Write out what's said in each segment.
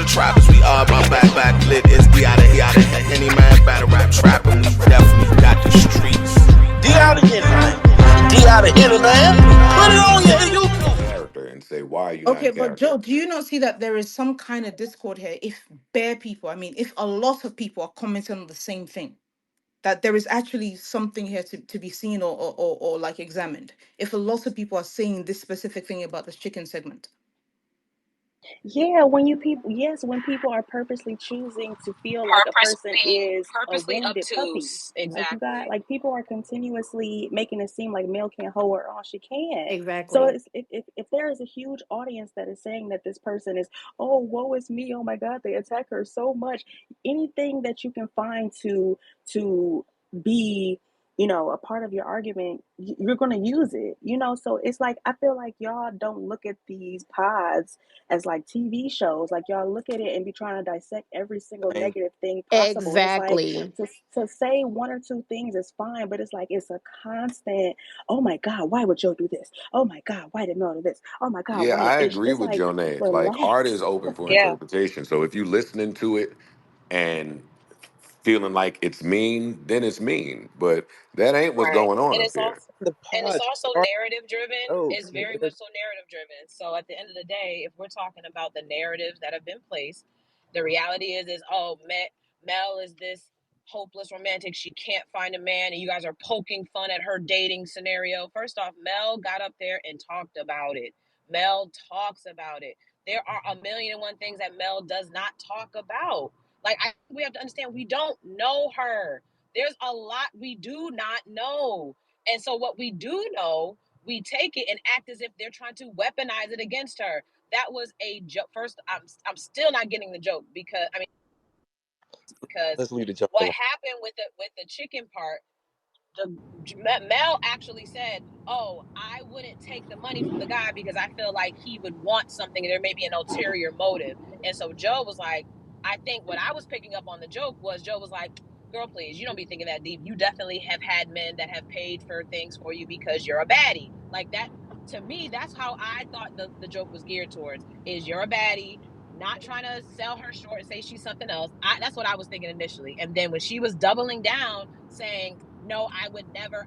trappers. We are about back lit. Is we out of any man battle rap trapper. We definitely got the streets. D out of here, man. D out of here, man. Put it on your YouTube. Character and say, why are you not Okay, in but Joe, character? do you not see that there is some kind of discord here? If bare people, I mean, if a lot of people are commenting on the same thing, that there is actually something here to be seen or like examined. If a lot of people are saying this specific thing about this chicken segment. Yeah, when you people, yes, when people are purposely choosing to feel like a person is a Purposely wounded puppy. obtuse. Like you got, Exactly. like people are continuously making it seem like Mel can't hold her all she can. So Exactly. it's if there is a huge audience that is saying that this person is, oh, woe is me, oh my God, they attack her so much. Anything that you can find to be, you know, a part of your argument, you're going to use it, you know. So it's like I feel like y'all don't look at these pods as like TV shows. Like y'all look at it and be trying to dissect every single And negative thing possible. And it's like Exactly. to say one or two things is fine, but it's like it's a constant. Oh my God, why would Joe do this? Oh my God, why did Mel do this? Oh my God, yeah, why did I agree it's with like Jonay. Like art is relax. open for Yeah. interpretation. So if you listening to it and feeling like it's mean, then it's mean. But that ain't what's Right. going on And up it's here. also The and it's pods also are narrative driven. dope, It's very man. much so narrative driven. So at the end of the day, if we're talking about the narratives that have been placed, the reality is oh, Mel is this hopeless romantic. She can't find a man, and you guys are poking fun at her dating scenario. First off, Mel got up there and talked about it. Mel talks about it. There are a million and one things that Mel does not talk about. Like we have to understand, we don't know her. There's a lot we do not know. And so what we do know, we take it and act as if they're trying to weaponize it against her. That was a joke. First, I'm still not getting the joke because Let's leave the joke what alone. happened with the chicken part, the Mel actually said, "Oh, I wouldn't take the money from the guy because I feel like he would want something, and there may be an ulterior motive." And so Joe was like, "I think what I was picking up on the joke was Joe was like, girl, please, you don't be thinking that deep. You definitely have had men that have paid for things for you because you're a baddie." Like that, to me, that's how I thought the joke was geared towards. Is you're a baddie. Not trying to sell her short and say she's something else. That's what I was thinking initially. And then when she was doubling down, saying, no, I would never,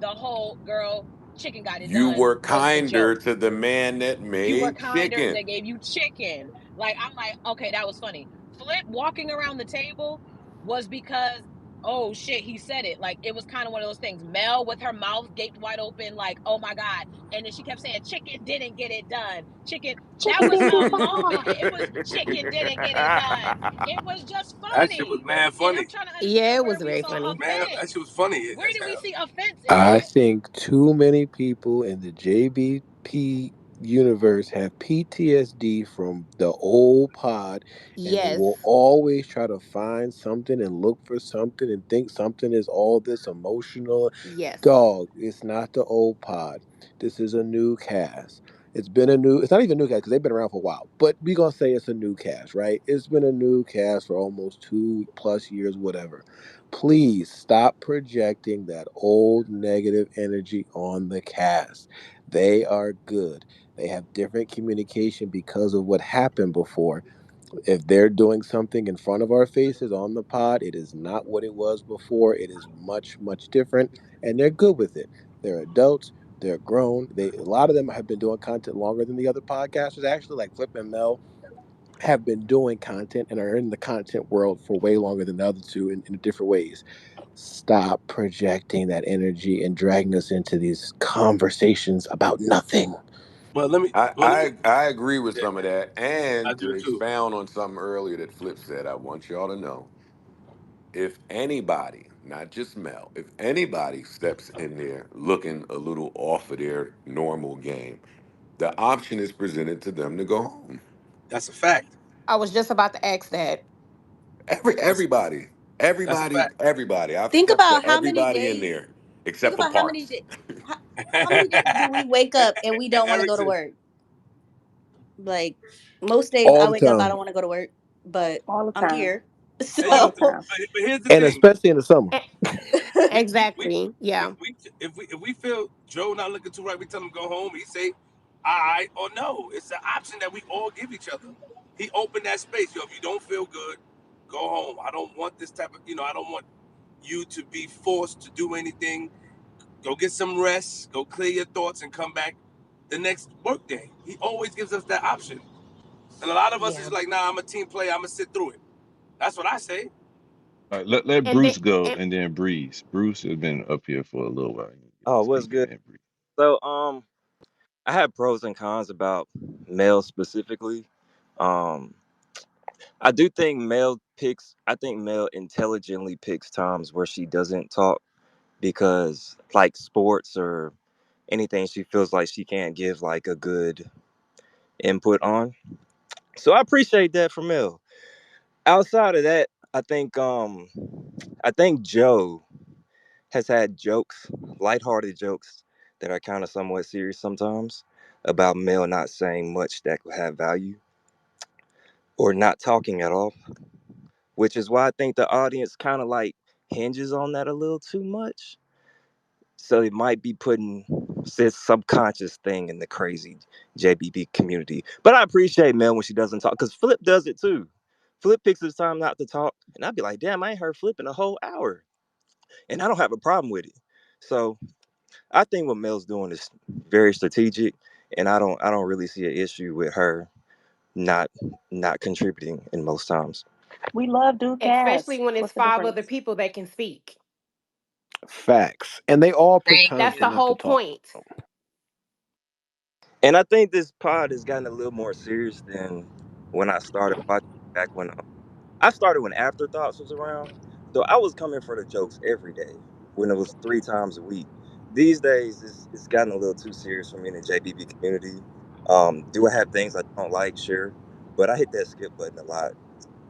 the whole girl chicken got it You done were was the kinder joke. to the man that You were made kinder because chicken. they gave you chicken. Like, I'm like, okay, that was funny. Flip walking around the table was because, oh shit, he said it. Like, it was kind of one of those things. Mel with her mouth gaped wide open, like, oh my God. And then she kept saying, chicken didn't get it done. Chicken, that Chicken was didn't get a it lie. done. It was chicken didn't get it done. It was just That shit was funny. mad And funny. I'm trying to Yeah, understand it where was we very saw funny. Man, that shit offense. was funny Where as did we hell. see offense in I that? think too many people in the JBP universe have PTSD from the old pod, and they Yes. will always try to find something and look for something and think something is all this emotional. Yes. Dog, it's not the old pod. This is a new cast. It's not even a new cast because they've been around for a while, but we going to say it's a new cast, right? It's been a new cast for almost 2+ years, whatever. Please stop projecting that old negative energy on the cast. They are good. They have different communication because of what happened before. If they're doing something in front of our faces on the pod, it is not what it was before. It is much, much different, and they're good with it. They're adults. They're grown. A lot of them have been doing content longer than the other podcasters. Actually, like Flip and Mel have been doing content and are in the content world for way longer than the other two in different ways. Stop projecting that energy and dragging us into these conversations about nothing. Well, let me. I, Well, let me. I I agree with Yeah, some of that. I And to do too. expound on something earlier that Flip said, I want y'all to know if anybody, not just Mel, if anybody steps in there looking a little off of their normal game, the option is presented to them to go home. That's a fact. I was just about to ask that. That's Everybody, that's a everybody, fact. everybody. I've Think stepped about to how many everybody in days. there Think except for about how many parts. days. How many days do we wake up and we don't want to go to Erickson. work? Like most days, All I the wake up, I time. don't want to go to work, but All the I'm time. here. Hey, All the So time. but here's the And thing. especially in the summer. E- We, Exactly. Yeah. if we feel Joe not looking too right, we tell him go home. He say, "I" or "no." It's an option that we all give each other. He opened that space. Yo, if you don't feel good, go home. I don't want this type of, I don't want you to be forced to do anything. Go get some rest. Go clear your thoughts and come back the next work day. He always gives us that option. And a lot of us Yeah. is like, nah, I'm a team player. I'm gonna sit through it. That's what I say. All right, let And then, Bruce go and, and then Breeze. Bruce has been up here for a little while. Oh, what's Speak and good? then Breeze. So, I have pros and cons about Mel specifically. Um, I do think Mel picks. I think Mel intelligently picks times where she doesn't talk because, like sports or anything, she feels like she can't give like a good input on. So I appreciate that from Mel. Outside of that, I think Joe has had jokes, lighthearted jokes that are kind of somewhat serious sometimes about Mel not saying much that could have value or not talking at all, which is why I think the audience kind of like hinges on that a little too much. So it might be putting this subconscious thing in the crazy JBB community. But I appreciate Mel when she doesn't talk because Flip does it too. Flip picks his time not to talk, and I'd be like, damn, I ain't heard Flip in a whole hour. And I don't have a problem with it. So I think what Mel's doing is very strategic, and I don't really see an issue with her not not contributing in most times. We love Duke especially Cast. when it's What's the five difference? other people that can speak. Facts. And they all pick Thank times That's you. the enough to whole talk. point. And I think this pod has gotten a little more serious than when I started watching back when I started when Afterthoughts was around. So I was coming for the jokes every day when it was 3 times a week. These days, it's gotten a little too serious for me in the JBB community. Do I have things I don't like? Sure. But I hit that skip button a lot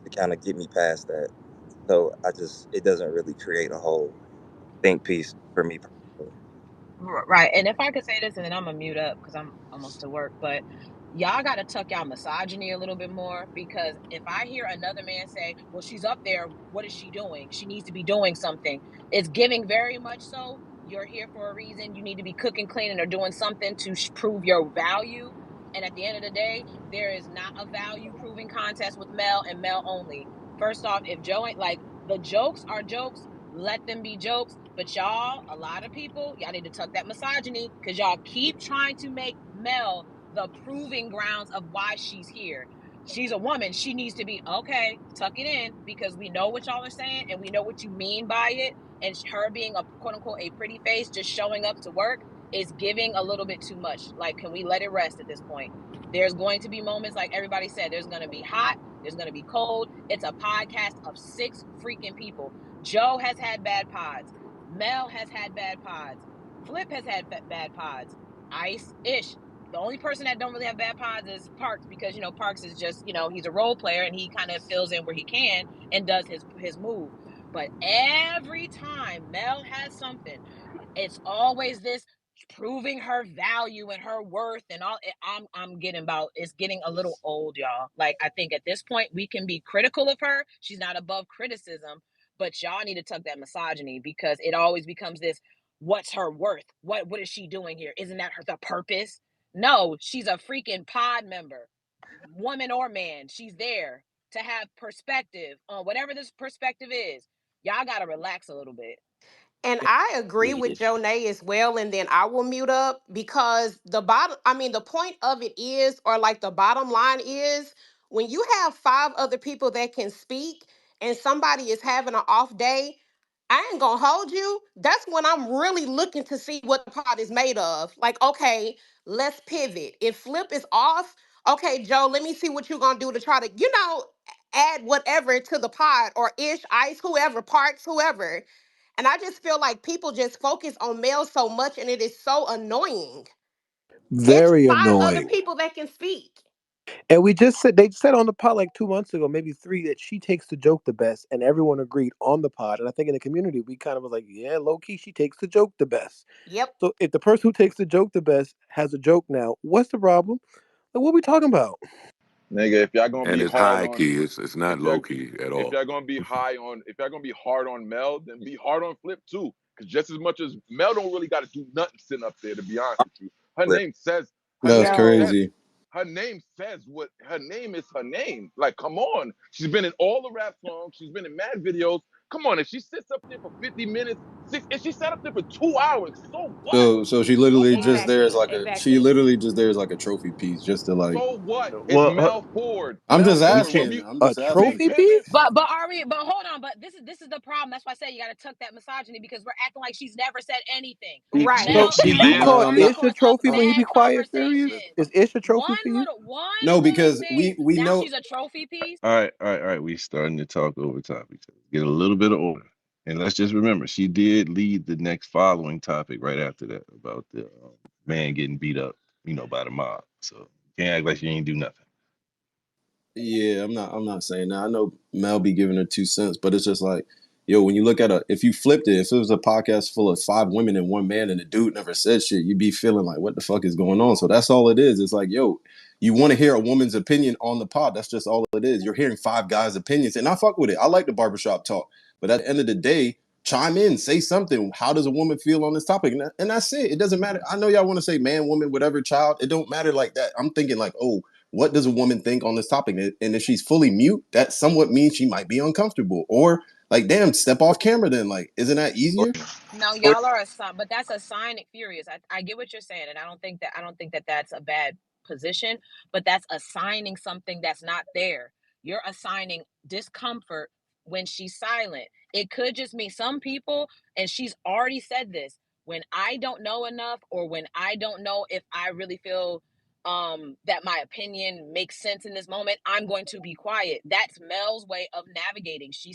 to kind of get me past that. So it doesn't really create a whole think piece for me personally. Right. And if I could say this, and then I'm gonna mute up because I'm almost to work, but y'all gotta tuck y'all misogyny a little bit more because if I hear another man say, well, she's up there, what is she doing? She needs to be doing something. It's giving very much so. You're here for a reason. You need to be cooking, cleaning, or doing something to prove your value. And at the end of the day, there is not a value proving contest with Mel and Mel only. First off, if Joe ain't like the jokes are jokes, let them be jokes. But y'all, a lot of people, y'all need to tuck that misogyny because y'all keep trying to make Mel the proving grounds of why she's here. She's a woman. She needs to be okay. Tuck it in because we know what y'all are saying and we know what you mean by it. And her being a quote unquote a pretty face, just showing up to work is giving a little bit too much. Like, can we let it rest at this point? There's going to be moments, like everybody said, there's going to be hot, there's going to be cold. It's a podcast of 6 freaking people. Joe has had bad pods. Mel has had bad pods. Flip has had bad pods. Ice-ish. The only person that don't really have bad pods is Parks because, Parks is just, he's a role player and he kind of fills in where he can and does his move. But every time Mel has something, it's always this proving her value and her worth and all. I'm getting about, it's getting a little old, y'all. Like, I think at this point we can be critical of her. She's not above criticism, but y'all need to tuck that misogyny because it always becomes this, what's her worth? What is she doing here? Isn't that her the purpose? No, she's a freaking pod member, woman or man. She's there to have perspective on whatever this perspective is. Y'all gotta relax a little bit. And I agree with Agreed. Jonay as well. And then I will mute up because the point of it is, or like the bottom line is, when you have 5 other people that can speak and somebody is having an off day, I ain't gonna hold you. That's when I'm really looking to see what the pot is made of. Like, okay, let's pivot. If Flip is off, okay, Joe, let me see what you're gonna do to try to, add whatever to the pot or ish, ice, whoever, parks, whoever. And I just feel like people just focus on males so much and it is so annoying. It's Very 5 other annoying. people that can speak. And they said on the pod like 2 months ago, maybe three, that she takes the joke the best, and everyone agreed on the pod. And I think in the community we kind of was like, yeah, low key, she takes the joke the best. Yep. So if the person who takes the joke the best has a joke now, what's the problem? Like, what are we talking about? Nigga, if y'all gonna And be it's hard high on, key. It's not if y'all low key at if all. y'all gonna be if y'all gonna be hard on Mel, then be hard on Flip too. Cause just as much as Mel don't really got to do nothing sitting up there, to be honest with you. Her Flip. name says her That's name Yo, says crazy. her name says what her name is. Her name, like, come on. She's been in all the rap songs. She's been in mad videos. Come on, if she sits up there for 50 minutes, if she sat up there for 2 hours, so what? So she literally So just what? there as Exactly. like she Exactly. literally just there as like a trophy piece, just to like. So what? It's Well, Mel Ford. I'm Mel just Ford. asking. I'm A just asking. Big trophy Pimpin'. piece? But are we? But hold on. But this is the problem. That's why I say you got to tuck that misogyny because we're acting like she's never said anything. Right. So Mel she do you has lives. call I'm not. Ish a intercourse of trophy when he mad be quiet, serious? conversations. Is Ish a trophy for you? No, One little because thing. we Now know. she's a trophy piece. All right. We starting to talk over topics. Get a little bit of order, and let's just remember she did lead the next following topic right after that about the man getting beat up, by the mob. So can't act like she ain't do nothing. Yeah, I'm not saying that. I know Mel be giving her 2 cents, but it's just like, yo, when you look at if you flipped it, if it was a podcast full of 5 women and 1 man and the dude never said shit, you'd be feeling like, what the fuck is going on? So that's all it is. It's like, yo, you want to hear a woman's opinion on the pod. That's just all it is. You're hearing 5 guys' opinions, and I fuck with it. I like the barbershop talk. But at the end of the day, chime in, say something. How does a woman feel on this topic? And that's it. It doesn't matter. I know y'all want to say man, woman, whatever, child. It don't matter like that. I'm thinking like, oh, what does a woman think on this topic? And if she's fully mute, that somewhat means she might be uncomfortable. Or like, damn, step off camera then. Like, isn't that easier? No, y'all are a sign, but that's a sign furious. I get what you're saying, and I don't think that that's a bad position, but that's assigning something that's not there. You're assigning discomfort when she's silent. It could just mean some people, and she's already said this, when I don't know enough or when I don't know if I really feel that my opinion makes sense in this moment, I'm going to be quiet. That's Mel's way of navigating. She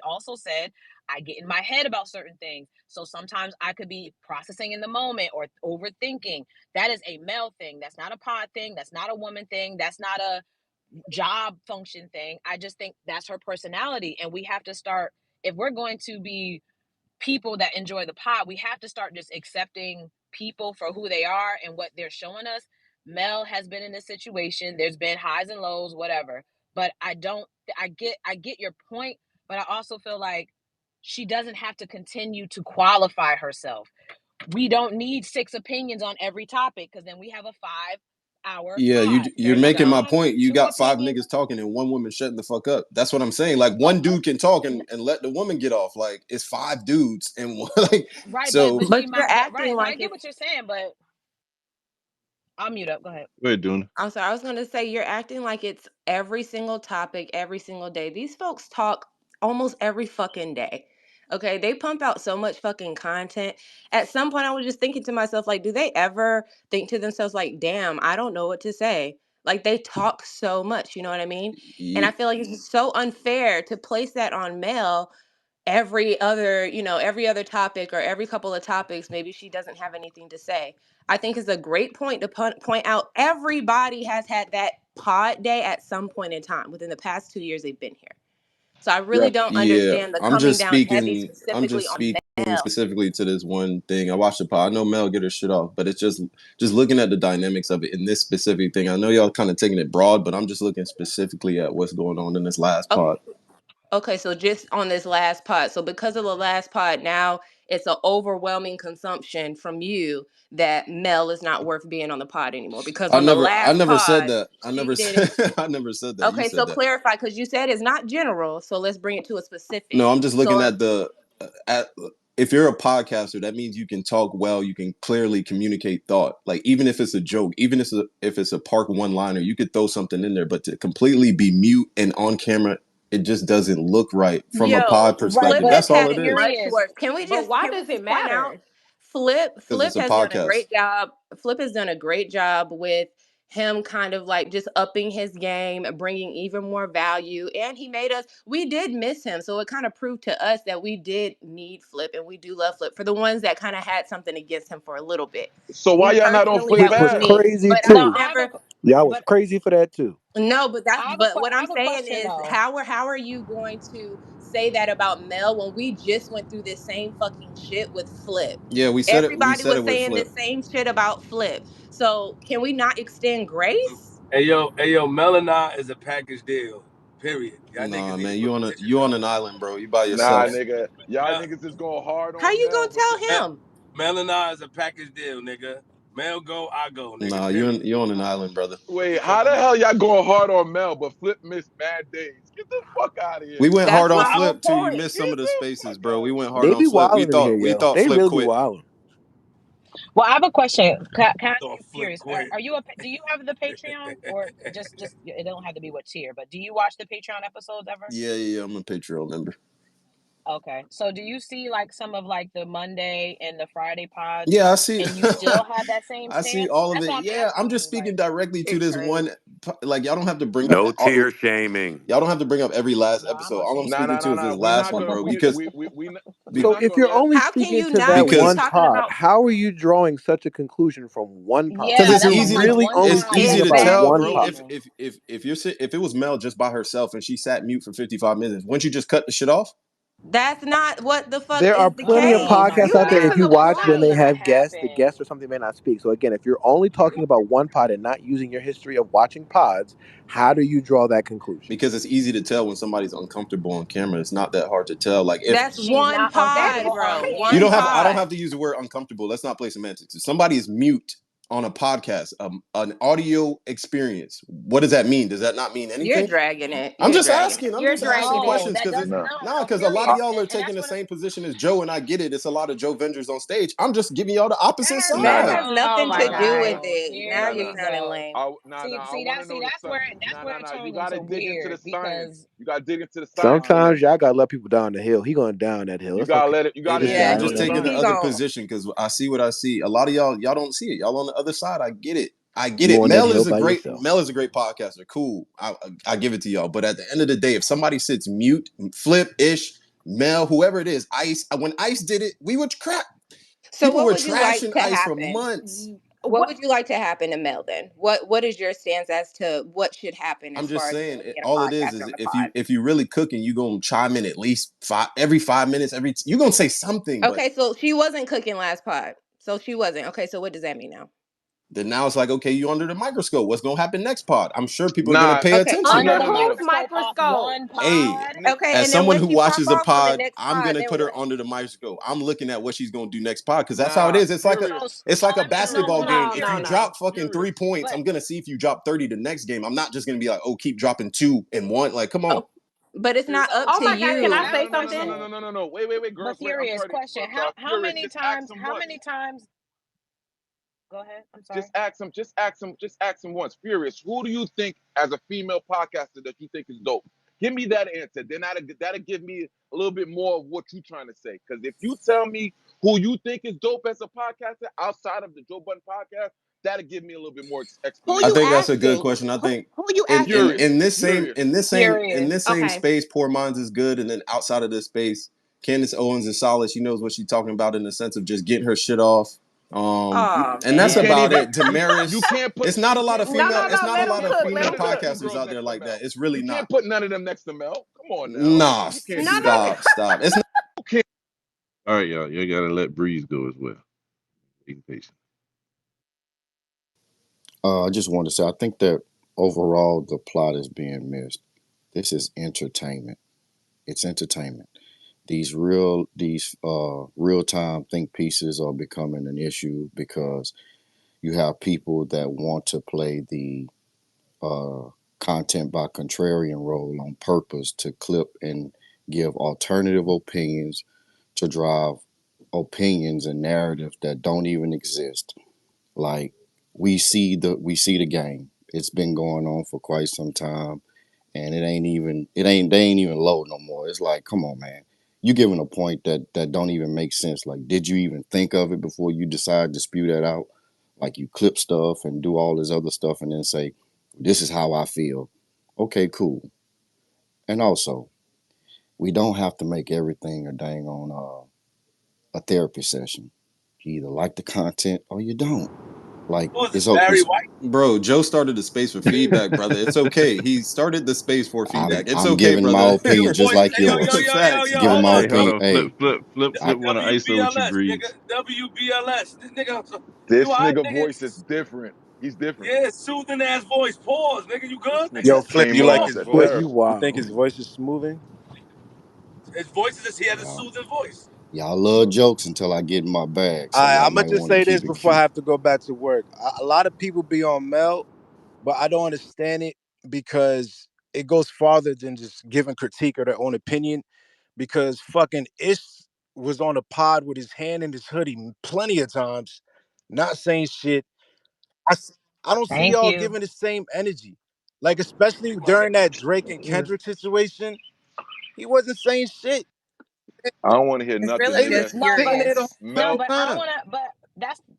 also said I get in my head about certain things. So sometimes I could be processing in the moment or overthinking. That is a male thing. That's not a pod thing. That's not a woman thing. That's not a job function thing. I just think that's her personality. And we have to start, if we're going to be people that enjoy the pod, we have to start just accepting people for who they are and what they're showing us. Mel has been in this situation. There's been highs and lows, whatever. But I get your point, but I also feel like she doesn't have to continue to qualify herself. We don't need 6 opinions on every topic because then we have a 5-hour Yeah, pod. you're There's making my one, point. You 2 got 5 opinions. niggas talking and 1 woman shutting the fuck up. That's what I'm saying. Like one dude can talk and let the woman get off. Like it's 5 dudes and one, like Right, but so. she But you're might, but acting right, but I like get what it's you're saying, but I'll mute up. Go ahead. Go ahead, Duna. I'm sorry, I was gonna say you're acting like it's every single topic, every single day. These folks talk almost every fucking day. Okay, they pump out so much fucking content. At some point, I was just thinking to myself, like, do they ever think to themselves, like, damn, I don't know what to say? Like, they talk so much, you know what I mean? And I feel like it's just so unfair to place that on Mel every other topic or every couple of topics, maybe she doesn't have anything to say. I think is a great point to point out. Everybody has had that pod day at some point in time within the past 2 years they've been here. So I really don't Yeah, understand the I'm coming just down heavy speaking. I'm specifically just on speaking Mel. specifically to this one thing. I watched the pod. I know Mel get her shit off, but it's just looking at the dynamics of it in this specific thing. I know y'all kind of taking it broad, but I'm just looking specifically at what's going on in this last pod. Okay, so just on this last pod. So because of the last pod, now it's an overwhelming consumption from you that Mel is not worth being on the pod anymore. Because I on the never, I last never said pod, that. I she never didn't. said. I never said that. You Okay, so said that. clarify because you said it's not general. So let's bring it to a No, specific. I'm just looking So at at if you're a podcaster, that means you can talk well, you can clearly communicate thought. Like even if it's a joke, even if it's a park one liner, you could throw something in there. But to completely be mute and on camera, it just doesn't look right from a yo, pod Right, perspective. Flip but has That's all had it it is. much furious. worse. But why Can we does it just point out matter? Because it's Flip a has done a podcast. great job. Flip has done a great job with him kind of like just upping his game, bringing even more value. And we did miss him. So it kind of proved to us that we did need Flip and we do love Flip for the ones that kind of had something against him for a little bit. So why Me y'all not on personally, Flip that Which was was ass? me. crazy But no, I've too. I have a never, Y'all was but crazy for that too. no, but what I I'm have a saying question is though. how are you going to say that about Mel when we just went through this same fucking shit with Flip? Yeah, we said it. We Everybody said was it with saying the Flip. same shit about Flip. So can we not extend grace? Hey yo, Melana is a package deal. Period. Y'all Nah, niggas need to man, put position you on though. an island, bro. You by Nah, yourself. nigga. Y'all Mel, niggas is going hard How on you Mel gonna with this. tell him? Melana is a package deal, nigga. Mel go, I go, nigga. Nah, Period. you're on an island, brother. Wait, Fuck how the you. hell y'all going hard on Mel, but Flip missed mad days? Get the fuck out of here, We went man. hard That's on my whole Flip too. You point. missed some Get of the the spaces, fuck bro. out We of went here. hard They on be Flip. wilding in here, We yo. thought They Flip really be quit. wilding. Well, I have a question. Can I ask Don't you? flip Curious. quick. Are you a? Do you have the Patreon or just? It don't have to be what tier, but do you watch the Patreon episodes ever? Yeah. I'm a Patreon member. Okay. So do you see like some of like the Monday and the Friday pods, Yeah, I see. and you still have that same I see stance? all of That's it. what I'm Yeah, I'm asking just you. speaking Like, directly to this Extreme. one. Like, y'all don't have to bring up No all. tier shaming. Y'all don't have to bring up every last no, I'm episode. gonna All I'm say Nah, speaking nah, to nah, is nah. this We last not one, gonna bro. we Because we we we not, we So not if gonna you're let. only How can speaking you to not that when you're because one talking pod, about how are you drawing such a conclusion from one pod? because yeah, it's that's You're what I'm easy. like. really One only It's pod. easy speaking to about tell, one bro. pod. exactly? If it was Mel just by herself and she sat mute for 55 minutes, wouldn't you just cut the shit off? That's not what the fuck There are is the plenty of Oh case. my podcasts You out there. If God, you missing the that's watch when not they point. gonna have guests, the happen. guests or something may not speak. So again, if you're only talking about one pod and not using your history of watching pods, how do you draw that conclusion? Because it's easy to tell when somebody's uncomfortable on camera. It's not that hard to tell. Like if That's She's one not pod, uncomfortable on bro. you One don't have, camera. I don't pod. have to use the word uncomfortable. Let's not play semantics. If somebody is mute on a podcast, an audio experience, what does that mean? Does that not mean You're anything? dragging it. I'm You're just dragging it. asking. I'm You're just asking dragging it. No, questions that because does it's Nah. no, because a lot of period. y'all are And taking that's the what same position as Joe, and I get it. It's a lot of Joe Vengers on stage. I'm just giving y'all the that opposite has That side. has no. nothing Oh to Nah, nah, do nah, with nah. no, it. Now here Nah, you're nah. we sounding go. lame. Nah. I See want that to see know the that's Nah, where nah, it nah. You turns gotta into dig into the weird science. because You gotta dig into the science of Sometimes it. y'all gotta let people down the hill. He going down that hill. You It's gotta okay. let it. You Hey, gotta listen, dig Yeah, I'm into just the taking the he science. other gon' position because I see what I see. A lot of y'all don't see it. Y'all on the other side. I get it. I get You it. on that hill by yourself. Mel is a great podcaster. Cool. I give it to y'all. But at the end of the day, if somebody sits mute, Flip ish, Mel, whoever it is, Ice. When Ice did it, we would crap. So People what were would you like trashing to Ice for happen? months. What What? would you like to happen to Mel then? What is your stance as to what should happen I'm as just far as saying, Mel being a all it is podcaster on the if pod? you really cooking, you gonna chime in at least every 5 minutes. You gonna say something, but Okay, so she wasn't cooking last pod. So she wasn't. Okay, so what does that mean now? then now it's like, okay, you under the microscope. What's gonna happen next pod? I'm sure people are gonna Nah, pay Okay, attention. under no, the no, no, no. Whose microscope off microscope? one Hey, pod. okay, as and then someone when who she pop watches a off on the pod, next I'm pod, gonna then put her what? under the microscope. I'm looking at what she's gonna do next pod because that's how it Nah, is. furious. It's like a Let me No, basketball hold game. on, no, If you no, furious. no. drop fucking Furious. 3 points, But I'm gonna see if you drop 30 the next game. I'm not just gonna be like, oh, keep dropping 2 and 1. Like, come on. Oh, but it's not up so Oh to my God, can furious. I I you. have say a something? question. No. Wait, But girls. Wait, I'm furious sorry. question. How Furious. many Just ask times? them How once. many times? Go ahead. I'm sorry. Just ask them. Just ask them once. Furious. Who do you think, as a female podcaster, that you think is dope? Give me that answer. Then that'll give me a little bit more of what you're trying to say. Because if you tell me who you think is dope as a podcaster outside of the Joe Budden podcast, that'll give me a little bit more Who I you explanation. think that's a good asking? question. I think Who you in in asking? Furious. in this same Furious. in this same Furious. space, Poor Minds is good, and then outside of this space, Candace Owens is solid. She knows what she's talking about in the sense of just getting her shit off. You Oh And you that's can't man. about even it. you Damaris, can't put it's not a you lot can't of put No, female. no, none of It's no. not a Let you him lot of can't cook. put Let none female him of them cook. two podcasters girls out there next to like that. Mel. It's really You can't not. put none of them next to Mel. Come on now. Nah, You can't No, do no. that. stop. It's not. You can't. All right, y'all. You gotta let Breeze go as well. Be patient. I just want to say, I think that overall the plot is being missed. This is entertainment. It's entertainment. These real time think pieces are becoming an issue because you have people that want to play the uh, content by contrarian role on purpose to clip and give alternative opinions to drive opinions and narratives that don't even exist. Like we see the game. It's been going on for quite some time, and they ain't even low no more. It's like, come on, man. You giving a point that don't even make sense. Like, did you even think of it before you decide to spew that out? Like, you clip stuff and do all this other stuff and then say, this is how I feel. Okay, cool. And also, we don't have to make everything a dang on a therapy session. You either like the content or you don't. Like, Who is this, Barry it's White? Bro, Joe started the space for feedback, brother. It's okay. He started the space for feedback. It's I'm okay, giving my brother. opinion just Voice. like Hey, yours. Facts. Giving Hold my on. Hey, hold opinion. on. Hey, Flip want to ISO with you, WBLS, Breeze. nigga. WBLS. This nigga, you This alright, nigga nigga? voice is different. He's different. Yeah, soothing ass voice. Pause, nigga. You This good, nigga nigga? Yo, Flip, came you on like and his said voice? Pause. You therapy. think his voice is smoothing? His voice is just he has a yeah, soothing voice. Y'all love jokes until I get in my bag, so y'all I'm gonna might just want to say keep this it before I cute. have to go back to work. A lot of people be on Mel, but I don't understand it because it goes farther than just giving critique or their own opinion. Because fucking Ish was on a pod with his hand in his hoodie plenty of times, not saying shit. I s- I don't see Thank y'all you. giving the same energy. Like especially during that Drake and Kendrick situation, he wasn't saying shit. I don't want to hear It's nothing, really They nigga. just was No, sitting but there the furious. no, Mel, but I whole time. want to. But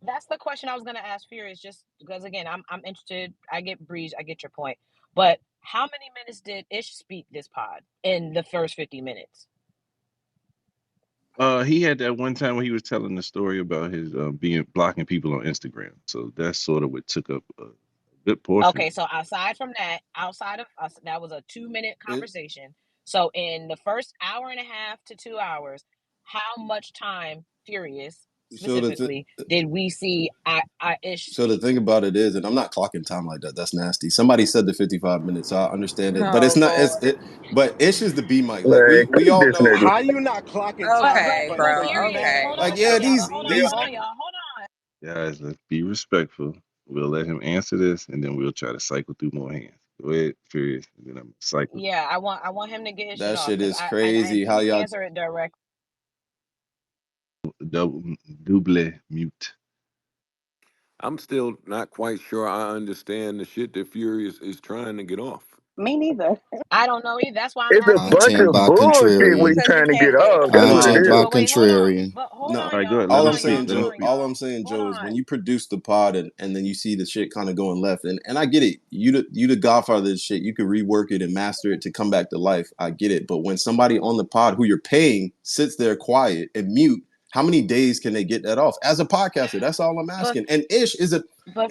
that's the question I was gonna ask Furious, just because again, I'm interested. I get Breeze, I get your point. But how many minutes did Ish speak this pod in the first 50 minutes? He had that one time when he was telling the story about his being blocking people on Instagram. So that's sort of what took up a good portion. Okay, so aside from that, outside of us, that was a 2 minute It, conversation. So in the first hour and a half to 2 hours, how much time, Furious so the th- specifically, did we see I Ish so the speak? thing about it is, and I'm not clocking time like that. That's nasty. Somebody said the 55 minutes, so I understand it, but it's Oh not. It's Lord. it. But it's just the B mic. Like Man, we keep all this know. nigga. How you not clocking But time but Okay, but but bro. saying Furious, mad Okay. hold Like on, yeah, motherfucking Furious, these hold shit? on, these. hold on, y'all, hold on. Guys, let's be respectful. We'll let him answer this, and then we'll try to cycle through more hands. Go ahead, Furious, and then I'm cycle. Yeah, I want him to get his shit That off shit because is I crazy. he How can y'all? answer it directly. Double mute. I'm still not quite sure I understand the shit that Furious is trying to get off. Me neither. I don't know either. That's why I'm It's a asking bunch him. Content of by bullshit what he contrarian. Because he trying to get can't get it off. That's off. what it Content is. by But wait, hold on. contrarian. But hold No, on, All right, go y'all. ahead. Let Hold all him I'm on, speak. y'all. saying, Let him Hold Joe, on, speak. all y'all. I'm saying, Hold Joe, is when on. you produce the pod and then you see the shit kind of going left, and I get it. You the godfather of this shit. You could rework it and master it to come back to life. I get it. But when somebody on the pod who you're paying sits there quiet and mute, how many days can they get that off? As a podcaster, that's all I'm But asking. And Ish is a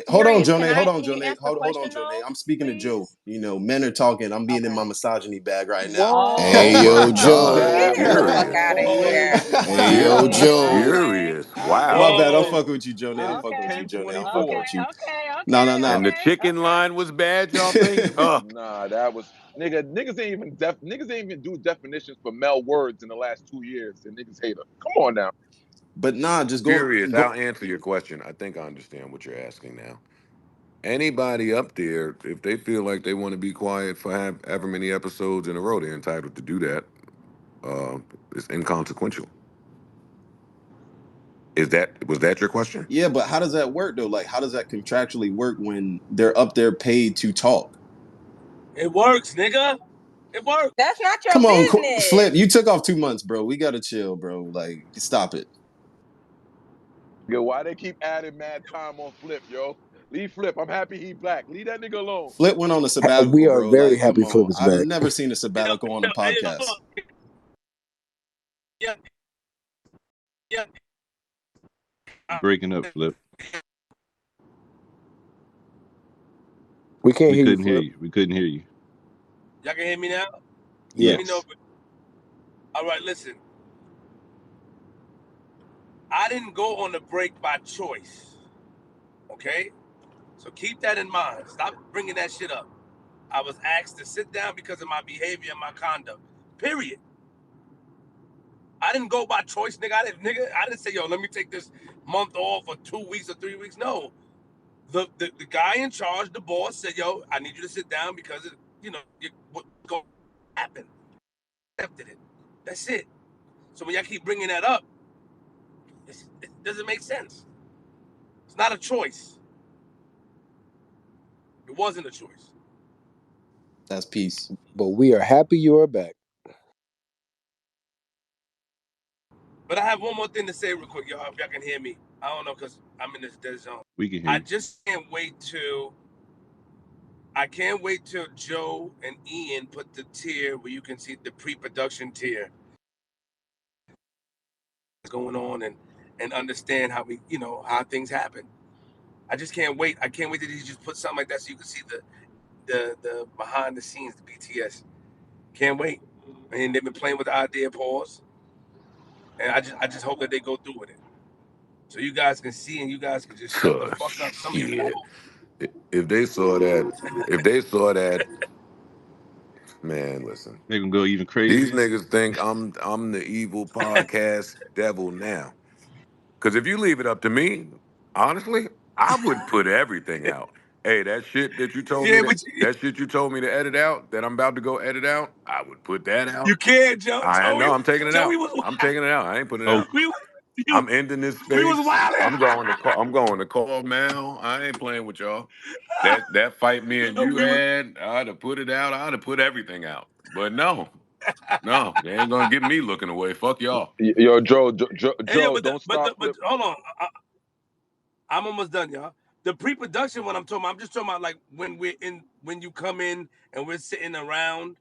hold on, Furious, Jonah. Hold on, can you Jonah. answer the Hold on, question Jonah. though, I'm speaking to Joe. please? You know, men are talking. I'm being in Okay. my misogyny bag right now. Whoa. Oh Hey my yo, God. Get Joe. that him the was fuck Furious. out of here. Hey that yo, was Joe. Okay. Furious. Okay. My Wow. bad. I'm yo fucking with you, Jonah. I'm fucking with you, Okay. Jonah. I'm Okay. fucking 1024. with you. Okay. No, Okay. no, And no. the Okay. chicken Okay. line was bad, y'all think? Huh. Nah, that was niggas ain't even niggas ain't even do definitions for Mel words in the last 2 years, and niggas hate her. Come on now. But nah, just Furious, go. I'll answer your question. I think I understand what you're asking now. Anybody up there, if they feel like they want to be quiet for however many episodes in a row, they're entitled to do that. Uh, it's inconsequential. Was that your question? Yeah, but how does that work though? Like, how does that contractually work when they're up there paid to talk? It works, nigga. It works. That's not your Come on, business. Flip. You took off 2 months, bro. We gotta chill, bro. Like, stop it. Yo, why they keep adding mad time on Flip, yo? Leave Flip. I'm happy he black. Leave that nigga alone. Flip went on a We sabbatical, are bro. very Like, come happy on. Flip is I've back. never seen a Yo, sabbatical on a yo, yo, podcast. yeah, yeah. You breaking up, Flip. We can't We hear you, couldn't hear Flip. you. We couldn't hear you. Y'all can hear me now? Let me know. Yes. Yes. All right, listen. I didn't go on the break by choice. Okay? So keep that in mind. Stop bringing that shit up. I was asked to sit down because of my behavior and my conduct. Period. I didn't go by choice, nigga. I didn't say, yo, let me take this month off or 2 weeks or 3 weeks. No. The guy in charge, the boss, said, yo, I need you to sit down because what's going to happen. Accepted it. That's it. So when y'all keep bringing that up, it doesn't make sense. It's not a choice. It wasn't a choice. That's peace. But we are happy you are back. But I have one more thing to say real quick, y'all, if y'all can hear me. I don't know because I'm in this dead zone. We can hear I you. just can't wait till Joe and Ian put the tier where you can see the pre-production tier going on and understand how how things happen. I just can't wait. I can't wait that he just put something like that so you can see the behind the scenes, the BTS. Can't wait. And they've been playing with the idea pause, and I just hope that they go through with it, so you guys can see and you guys can just shut the fuck up. Some of you Shit. If they saw that, if they saw that, Man, listen. They gonna go even These crazier. niggas think I'm the evil podcast devil now. Because if you leave it up to me, honestly, I would put everything out. Hey, that shit that you told me Yeah, that but that shit you told me to edit out, that I'm about to go edit out, I would put that you out. can't, Joe. I know I'm taking it Joey out. was I'm taking it out. I ain't putting it Oh, out. we you, I'm ending this we was space. wild. I'm going to call Mel. I ain't playing with y'all. That fight me and you we was had, I'd have put it out. I'd have put everything out. But no, they ain't gonna get me looking away. Fuck y'all. Yo, hey yo, Joe, don't stop but flip. hold on. I'm almost done, y'all. The pre-production, what I'm talking about, I'm just talking about like when you come in and we're sitting around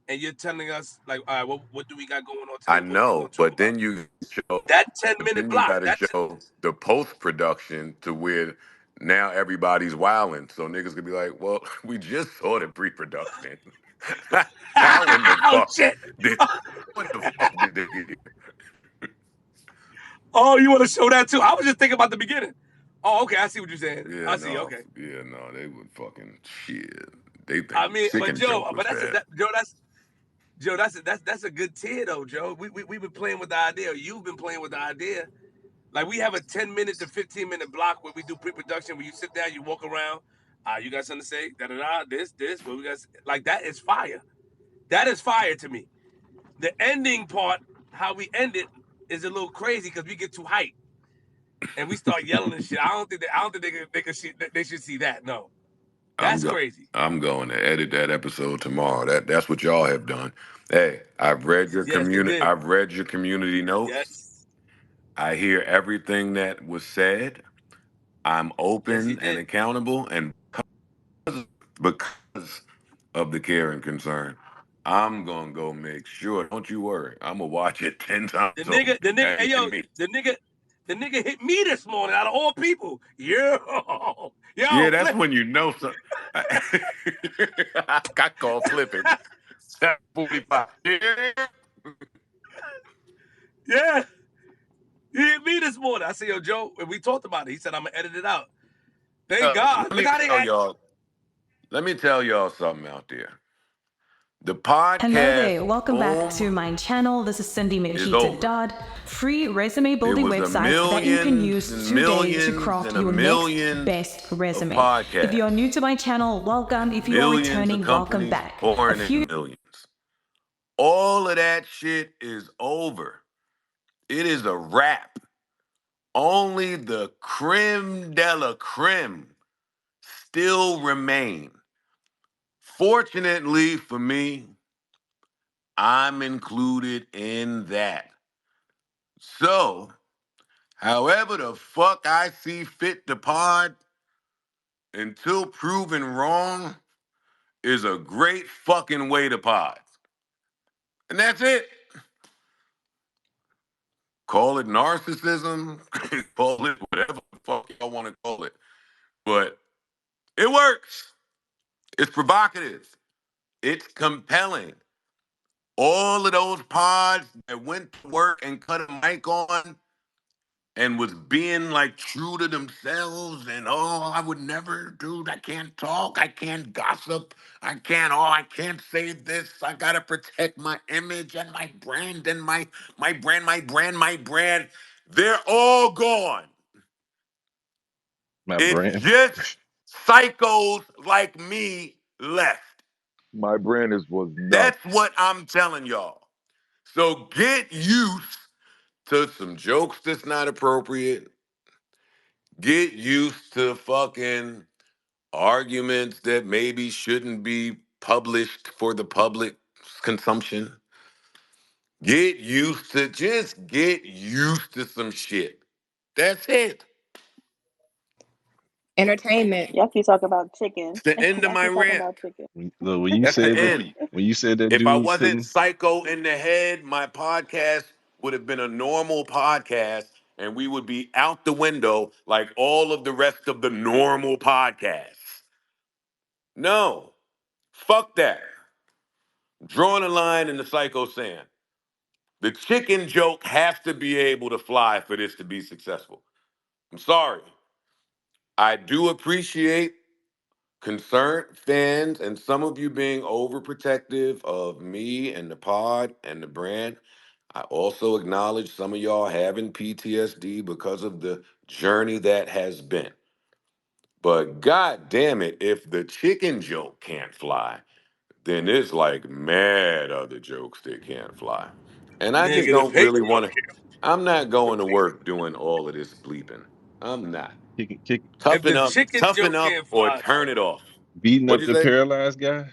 and you're telling us like, all right, what do we got going on I today? What are we gonna know, talk but about? then you show That 10-minute then you block. gotta show the post production to where now everybody's wilding. So niggas could be like, well, we just saw the pre-production. How in the Oh fuck shit. did what the fuck did they get here? Oh, you want to show that too? I was just thinking about the beginning. Oh, okay, I see what you're saying. Yeah, I see. no, Okay. yeah, no, they would fucking shit. They I think the mean, but chicken Joe, joke was but bad. Joe, that's a good tier though, Joe. We've been playing with the idea. Or you've been playing with the idea. Like we have a 10-minute to 15-minute block where we do pre-production, where you sit down, you walk around. You got something to say? Da da da. This. What we got? Like that is fire. That is fire to me. The ending part, how we end it, is a little crazy because we get too hyped and we start yelling and shit. I don't think they should see that. No, I'm that's go crazy. I'm going to edit that episode tomorrow. That's what y'all have done. Hey, Yes, they did. I've read your community notes. Yes, I hear everything that was said. I'm yes, he open and did. accountable, and because of the care and concern, I'm gonna go make sure. Don't you worry. I'm gonna watch it 10 times over. Hey Hey, yo, me. the nigga hit me this morning out of all people. Yeah, Yo, that's flip. when you know something. I got called flipping. 7:45. Yeah. Yeah, he hit me this morning. I said, yo, Joe, and we talked about it. He said, I'm gonna edit it out. Thank God. Let Look me how they tell act. y'all. Let me tell y'all something out there. The Hello podcast there, welcome back to boom my channel. This is Cindy is Makita over. Dodd, free resume There building was a website that you can millions use and today to millions craft and a your next millions best of resume. If you are podcasts, new to my channel, welcome. If you are millions of returning, welcome companies back. A pouring few in millions. All of that shit is over. It is a wrap. Only the creme de la creme still remain. Fortunately for me, I'm included in that. So, however the fuck I see fit to pod, until proven wrong, is a great fucking way to pod. And that's it. Call it narcissism, call it whatever the fuck y'all want to call it. But it works. It's provocative. It's compelling. All of those pods that went to work and cut a mic on and was being like true to themselves and I would never do, I can't talk, I can't gossip, I can't say this, I gotta protect my image and my brand and my brand. They're all gone. my It's brand. just psychos like me left. My brand was That's nuts. what I'm telling y'all. So get used to some jokes that's not appropriate. Get used to fucking arguments that maybe shouldn't be published for the public consumption. Get used to some shit. That's it. Entertainment. Y'all keep talking about chicken. It's the end of Y'all my keep talking rant. about chicken. Look, That's the end. when you said that If I dude wasn't couldn't, psycho in the head, my podcast would have been a normal podcast and we would be out the window like all of the rest of the normal podcasts. No, fuck that. Drawing a line in the psycho sand. The chicken joke has to be able to fly for this to be successful. I'm sorry. I do appreciate concerned fans and some of you being overprotective of me and the pod and the brand. I also acknowledge some of y'all having PTSD because of the journey that has been. But god damn it, if the chicken joke can't fly, then there's like mad other jokes that can't fly. And I just Nigga, the don't fake really joke want to. can't. I'm not going to work doing all of this bleeping. I'm not. Kick, If the chicken Toughen joke up, can't or fly, turn dog. it off. beating What'd up you the say? paralyzed guy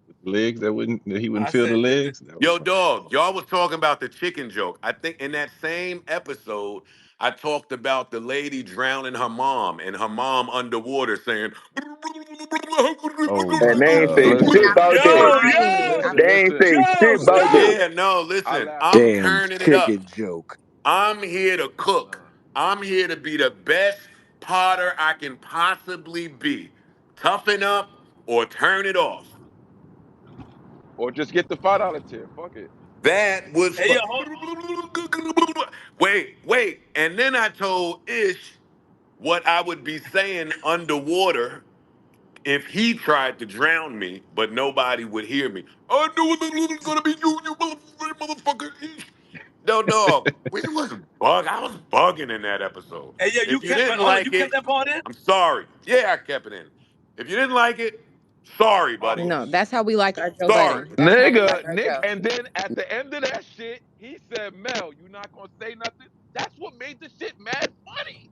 with the legs that he wouldn't I feel the said that. legs. That was Yo, funny. dog, y'all was talking about the chicken joke. I think in that same episode, I talked about the lady drowning her mom and her mom underwater saying, Oh And my they ain't say god. And shit I'm about Listen, that. Yo, crying. yo, listen, I'm They ain't listen, say shit yo, about stop. that. yeah, no, I listen, laughed I'm so Damn turning it up. chicken joke. I'm here to cook. uh, I'm here to be the best potter I can possibly be. Toughen up or turn it off. or just get the $5 tip. Fuck it. That was Hey, yo, wait. And then I told Ish what I would be saying underwater if he tried to drown me, but nobody would hear me. I knew it was gonna be you, you motherfucker. No, dog. We was bug. I was bugging in that episode. hey, yo, you If you kept, didn't hold on, you like kept it, that part in? I'm sorry. Yeah, I kept it in. If you didn't like it, sorry, Oh, buddy. no, that's how we like our Joe Sorry. Budden. That's how we like Nigga, our Nick, Joe. and then at the end of that shit, he said, Mel, you not gonna say nothing? That's what made the shit mad funny.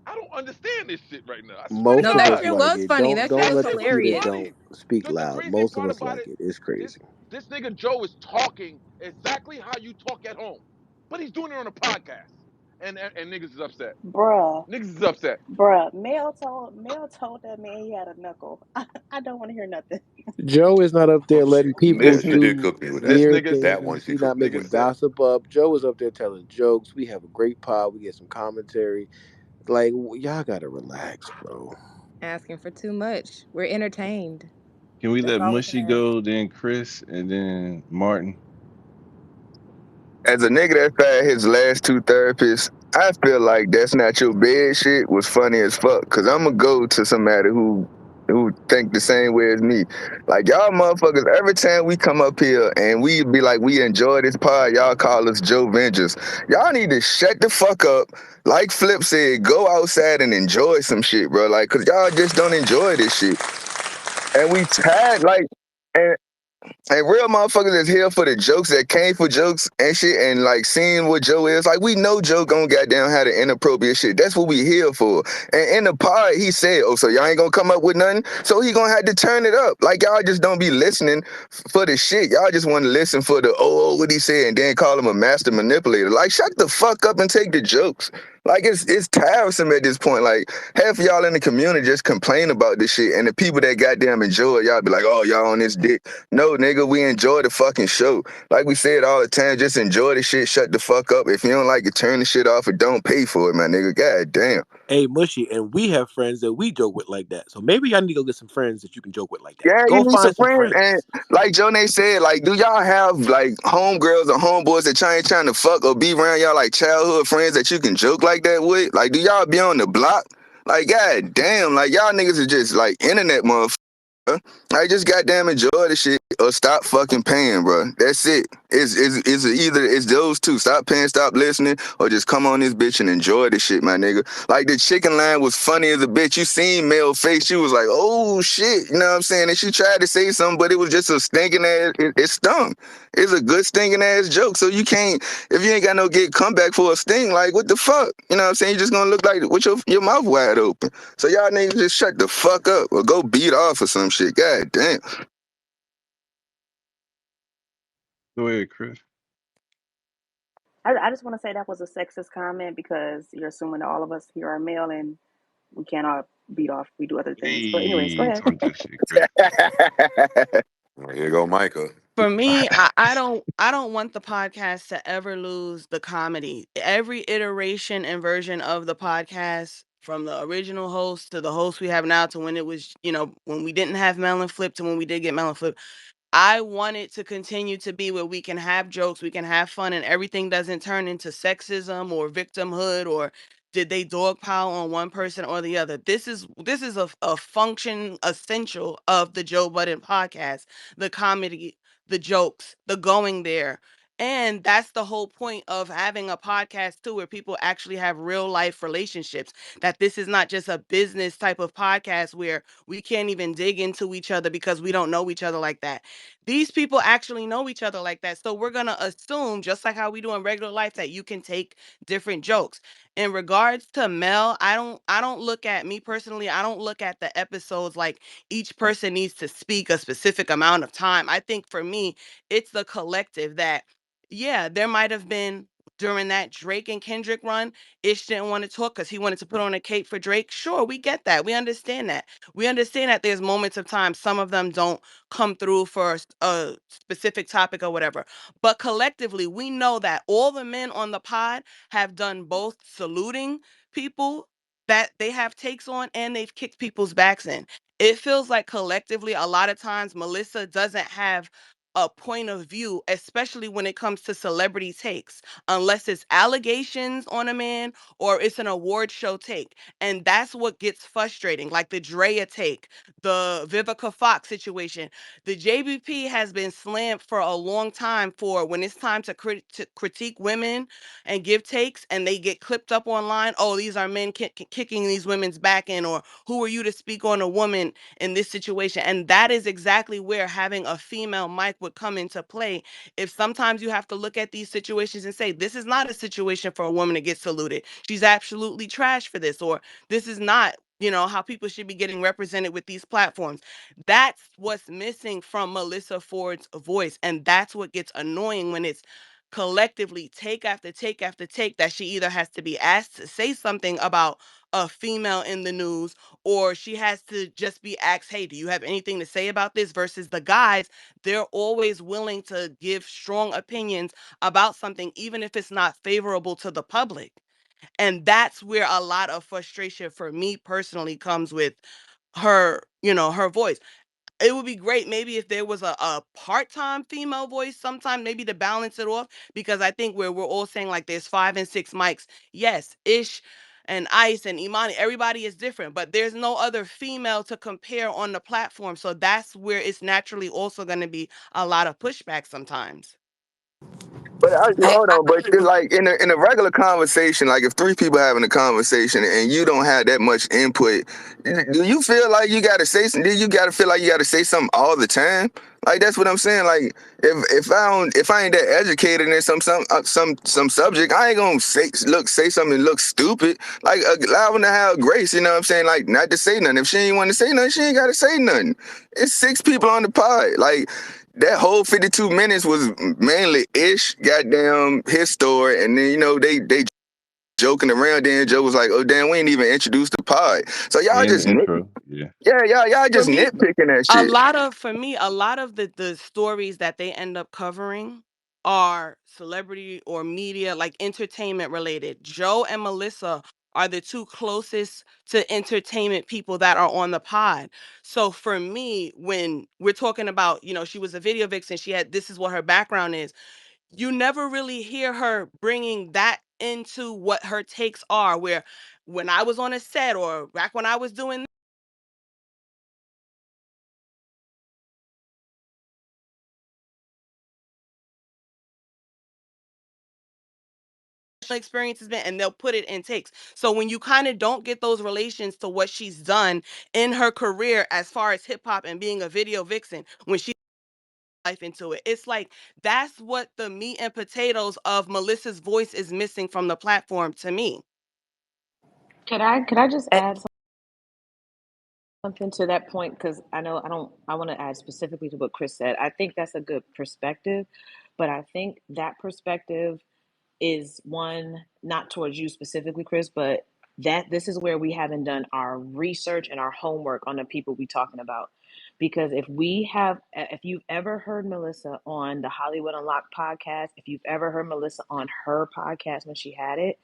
I don't understand this shit right now. I swear to Most No, of that us God. shit like was it. funny. Don't That shit don't That was let shit the was heated hilarious. funny. don't speak Because the loud. crazy Most of part us about like it, it. It's this crazy. this nigga Joe is talking exactly how you talk at home. But he's doing it on a podcast. And niggas is upset. Bruh, Niggas is upset. bruh. Mel told that man he had a knuckle. I don't want to hear nothing. Joe is not up there letting people Nigga, Melyssa did do cook me with that. this weird nigga That one things. she He not cooked me making nigga with. said, gossip up. Joe is up there telling jokes. We have a great pod. We get some commentary. Like y'all gotta relax, bro. Asking for too much. We're entertained. Can we That's let all we can Mushy ask. go, then Chris, and then Martin? As a nigga that had his last two therapists, I feel like that's not your bed shit was funny as fuck. Cause I'ma go to somebody who think the same way as me. Like y'all motherfuckers, every time we come up here and we be like we enjoy this pod, y'all call us Joe Vengers. Y'all need to shut the fuck up. Like Flip said, go outside and enjoy some shit, bro. Like, cause y'all just don't enjoy this shit. And we tired, like, and and real motherfuckers is here for the jokes that came for jokes and shit, and like seeing what Joe is. Like we know Joe gonna goddamn have the inappropriate shit. That's what we here for. And in the pod, he said, "Oh, so y'all ain't gonna come up with nothing." So he gonna have to turn it up. Like y'all just don't be listening for the shit. Y'all just want to listen for the what he said, and then call him a master manipulator. Like shut the fuck up and take the jokes. Like it's tiresome at this point. Like half of y'all in the community just complain about this shit, and the people that goddamn enjoy it, y'all be like, "Oh, y'all on this dick." No, nigga, we enjoy the fucking show. Like we said all the time, just enjoy the shit, shut the fuck up. If you don't like it, turn the shit off or don't pay for it, my nigga. God damn. Hey, Mushy, and we have friends that we joke with like that. So maybe y'all need to go get some friends that you can joke with like that. Yeah, you Go need some find some friends. And friends. like Jonay said, like, do y'all have like homegirls or homeboys that y'all ain't trying to fuck or be around y'all like childhood friends that you can joke like that with? Like, do y'all be on the block? Like, god damn, like y'all niggas are just like internet motherfuckers. I just goddamn enjoy the shit or stop fucking paying, bro. That's it. It's either it's those two. Stop paying, stop listening, or just come on this bitch and enjoy the shit, my nigga. Like the chicken line was funny as a bitch. You seen Mel face, she was like, oh shit, you know what I'm saying? And she tried to say something, but it was just a stinking ass. It stung. It's a good stinking ass joke. So you can't if you ain't got no get comeback for a sting, like what the fuck? You know what I'm saying? You just gonna look like with your mouth wide open. So y'all niggas just shut the fuck up or go beat off or some shit. God damn. Go ahead, Chris. I just want to say that was a sexist comment because you're assuming that all of us here are male and we can't all beat off. We do other things. But anyways, go Hey, ahead. talk that shit, Chris. Here you go, Micah. For me, I don't want the podcast to ever lose the comedy. Every iteration and version of the podcast, from the original host to the host we have now to when it was, when we didn't have Mel and Flip to when we did get Mel and Flip, I want it to continue to be where we can have jokes, we can have fun, and everything doesn't turn into sexism or victimhood or did they dogpile on one person or the other? This is a function essential of the Joe Budden podcast, the comedy, the jokes, the going there. And that's the whole point of having a podcast too, where people actually have real life relationships. That this is not just a business type of podcast where we can't even dig into each other because we don't know each other like that. These people actually know each other like that. So we're going to assume, just like how we do in regular life, that you can take different jokes. In regards to Mel, I don't look at, me personally, I don't look at the episodes like each person needs to speak a specific amount of time. I think for me, it's the collective that, yeah, there might have been during that Drake and Kendrick run, Ish didn't want to talk because he wanted to put on a cape for Drake. Sure, we get that. We understand that. We understand that there's moments of time, some of them don't come through for a specific topic or whatever. But collectively, we know that all the men on the pod have done both saluting people that they have takes on, and they've kicked people's backs in. It feels like collectively, a lot of times, Melyssa doesn't have a point of view, especially when it comes to celebrity takes, unless it's allegations on a man or it's an award show take. And that's what gets frustrating, like the Drea take, the Vivica Fox situation. The JBP has been slammed for a long time for when it's time to critique women and give takes, and they get clipped up online. Oh, these are men kicking these women's back in, or who are you to speak on a woman in this situation? And that is exactly where having a female mic would come into play. If sometimes you have to look at these situations and say, this is not a situation for a woman to get saluted. She's absolutely trash for this, or this is not, how people should be getting represented with these platforms. That's what's missing from Melyssa Ford's voice. And that's what gets annoying when it's collectively take after take after take that she either has to be asked to say something about a female in the news, or she has to just be asked, hey, do you have anything to say about this? Versus the guys, they're always willing to give strong opinions about something, even if it's not favorable to the public. And that's where a lot of frustration for me personally comes with her, her voice. It would be great maybe if there was a part-time female voice sometime, maybe to balance it off, because I think where we're all saying like there's 5 and 6 mics. Yes, Ish and Ice and Imani, everybody is different, but there's no other female to compare on the platform. So that's where it's naturally also going to be a lot of pushback sometimes. But hold on, but like in a regular conversation, like if three people having a conversation and you don't have that much input, do you feel like you gotta say something? Do you gotta feel like you gotta say something all the time? Like that's what I'm saying. Like if I ain't that educated in some subject, I ain't gonna say something that looks stupid. Like allow them to have grace. You know what I'm saying? Like not to say nothing. If she ain't want to say nothing, she ain't gotta say nothing. It's 6 people on the pod. Like that whole 52 minutes was mainly Ish, goddamn his story, and then they joking around. Then Joe was like, "Oh damn, we ain't even introduced the pod." So y'all And just the intro, yeah. y'all For just me, nitpicking that a shit. lot of for me, a lot of the stories that they end up covering are celebrity or media, like entertainment related. Joe and Melyssa are the two closest to entertainment people that are on the pod. So for me, when we're talking about, she was a video vixen, this is what her background is. You never really hear her bringing that into what her takes are, where when I was on a set or back when I was doing experience has been, and they'll put it in takes. So when you kind of don't get those relations to what she's done in her career as far as hip hop and being a video vixen, when she life into it, it's like that's what the meat and potatoes of Melyssa's voice is missing from the platform to me. Could I just add something to that point? Because I want to add specifically to what Chris said. I think that's a good perspective, but I think that perspective is one not towards you specifically, Chris, but that this is where we haven't done our research and our homework on the people we talking about. Because if you've ever heard Melyssa on the Hollywood Unlocked podcast, if you've ever heard Melyssa on her podcast when she had it,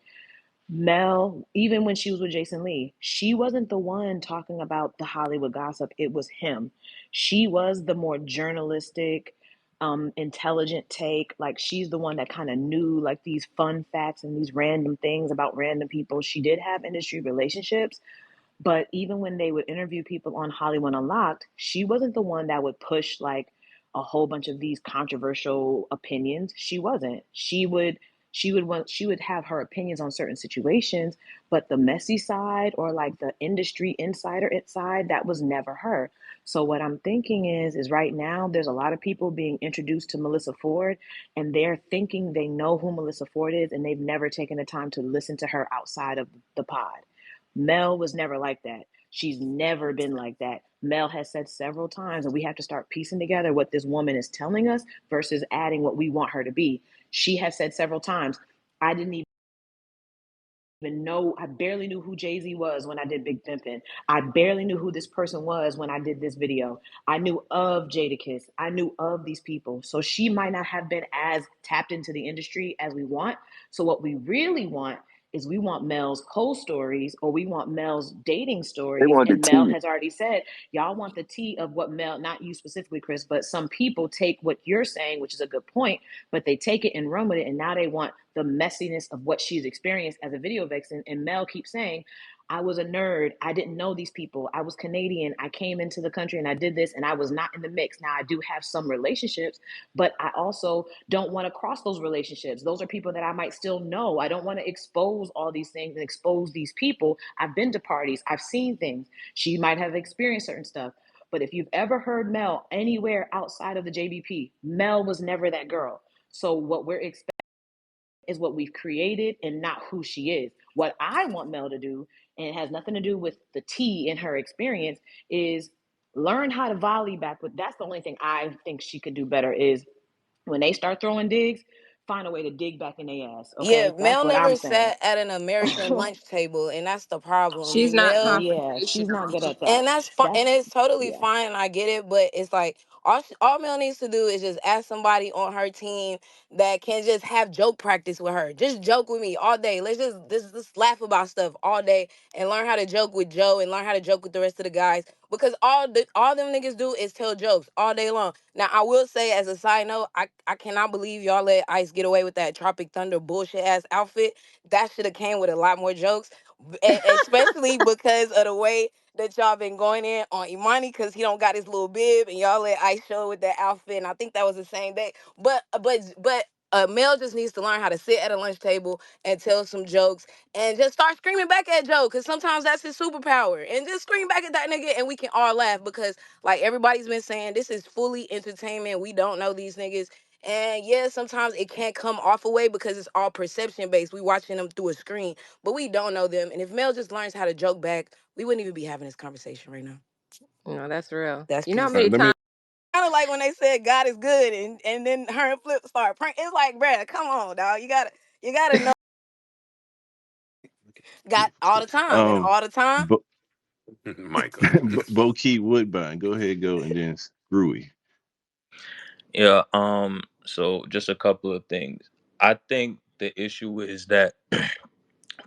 Mel, even when she was with Jason Lee, she wasn't the one talking about the Hollywood gossip. It was him. She was the more journalistic, intelligent take. Like, she's the one that kind of knew like these fun facts and these random things about random people. She did have industry relationships, but even when they would interview people on Hollywood Unlocked, she wasn't the one that would push like a whole bunch of these controversial opinions. She wasn't. She would have her opinions on certain situations, but the messy side or like the industry insider side, that was never her. So what I'm thinking is right now there's a lot of people being introduced to Melyssa Ford, and they're thinking they know who Melyssa Ford is, and they've never taken the time to listen to her outside of the pod. Mel was never like that. She's never been like that. Mel has said several times, and we have to start piecing together what this woman is telling us versus adding what we want her to be. She has said several times, I didn't even know, I barely knew who Jay-Z was when I did Big Pimpin'. I barely knew who this person was when I did this video. I knew of Jadakiss. I knew of these people. So she might not have been as tapped into the industry as we want. So what we really want is we want Mel's whole stories, or we want Mel's dating They stories. want the And Mel tea. has already said, y'all want the tea of what Mel, not you specifically, Chris, but some people take what you're saying, which is a good point, but they take it and run with it. And now they want the messiness of what she's experienced as a video vixen. And Mel keeps saying, I was a nerd. I didn't know these people. I was Canadian. I came into the country and I did this, and I was not in the mix. Now I do have some relationships, but I also don't want to cross those relationships. Those are people that I might still know. I don't want to expose all these things and expose these people. I've been to parties. I've seen things. She might have experienced certain stuff. But if you've ever heard Mel anywhere outside of the JBP, Mel was never that girl. So what we're expecting is what we've created and not who she is. What I want Mel to do, and it has nothing to do with the T in her experience, is learn how to volley back. But that's the only thing I think she could do better is when they start throwing digs, find a way to dig back in their ass. Yeah, Okay, that's Mel what I'm never saying. sat at an American lunch table, and that's the She's problem. not Mel, Yeah, she's not good confrontational. at that. and that's fine, That's and it's totally yeah. fine. I get it, but it's like all Mel needs to do is just ask somebody on her team that can just have joke practice with her. Just joke with me all day. Let's just laugh about stuff all day and learn how to joke with Joe and learn how to joke with the rest of the guys. Because all them niggas do is tell jokes all day long. Now I will say, as a side note, I cannot believe y'all let Ice get away with that Tropic Thunder bullshit ass outfit. That should have came with a lot more jokes, especially because of the way that y'all been going in on Imani, because he don't got his little bib, and y'all let Ice show with that outfit, and I think that was the same day. But Mel just needs to learn how to sit at a lunch table and tell some jokes and just start screaming back at Joe, because sometimes that's his superpower. And just scream back at that nigga and we can all laugh, because like everybody's been saying, this is fully entertainment. We don't know these niggas. And yeah, sometimes it can't come off a way because it's all perception based. We watching them through a screen, but we don't know them. And if Mel just learns how to joke back, we wouldn't even be having this conversation right now. No, that's real. That's You know how peace. All right, many let me. times Kind of like when they said God is good, and then her and Flip start prank. It's like, bruh, come on, dog. You gotta know God all the time, and Um, all the time. Bo, Micah. Bo Keith Woodbine, go ahead, go, and then Screwy. Yeah, so just a couple of things. I think the issue is that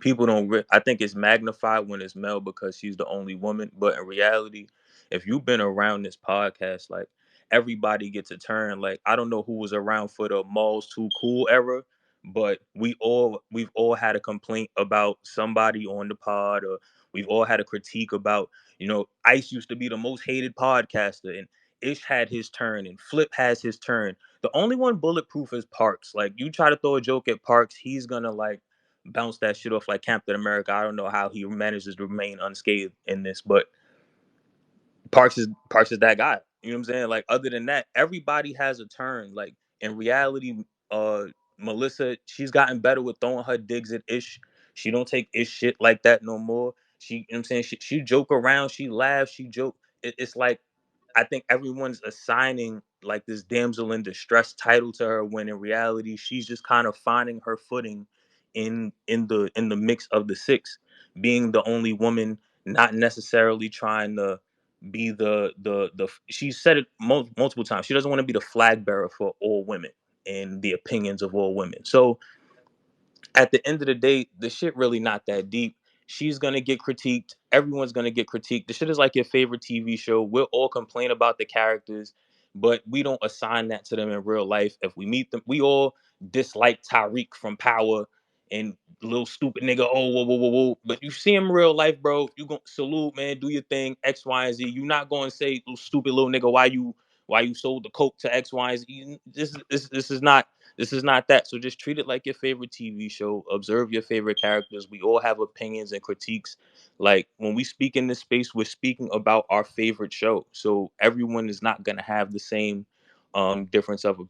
people don't I think it's magnified when it's Mel because she's the only woman, but in reality, if you've been around this podcast, like everybody gets a turn. Like I don't know who was around for the Malls Too Cool era, but we've all had a complaint about somebody on the pod, or we've all had a critique about, Ice used to be the most hated podcaster, and Ish had his turn, and Flip has his turn. The only one bulletproof is Parks. Like you try to throw a joke at Parks, he's gonna like bounce that shit off like Captain America. I don't know how he manages to remain unscathed in this, but Parks is that guy. You know what I'm saying? Like other than that, everybody has a turn. Like in reality, Melyssa, she's gotten better with throwing her digs at Ish. She don't take Ish shit like that no more. She, you know what I'm saying? She joke around, she laughs, she joke. It's like I think everyone's assigning like this damsel in distress title to her when in reality she's just kind of finding her footing in the mix of the six, being the only woman, not necessarily trying to be the she said it multiple times. She doesn't want to be the flag bearer for all women and the opinions of all women. So at the end of the day, the shit really not that deep. She's gonna get critiqued. Everyone's gonna get critiqued. The shit is like your favorite TV show. We'll all complain about the characters. but we don't assign that to them in real life. If we meet them, we all dislike Tyreek from Power and little stupid nigga. Oh, whoa, whoa, whoa, whoa. But you see him in real life, bro. You gonna salute, man. Do your thing, X, Y, and Z. You not gonna say, little stupid little nigga, why you sold the coke to X, Y, and Z. This is not that. So just treat it like your favorite TV show. Observe your favorite characters. We all have opinions and critiques. Like when we speak in this space, we're speaking about our favorite show. So everyone is not gonna have the same difference of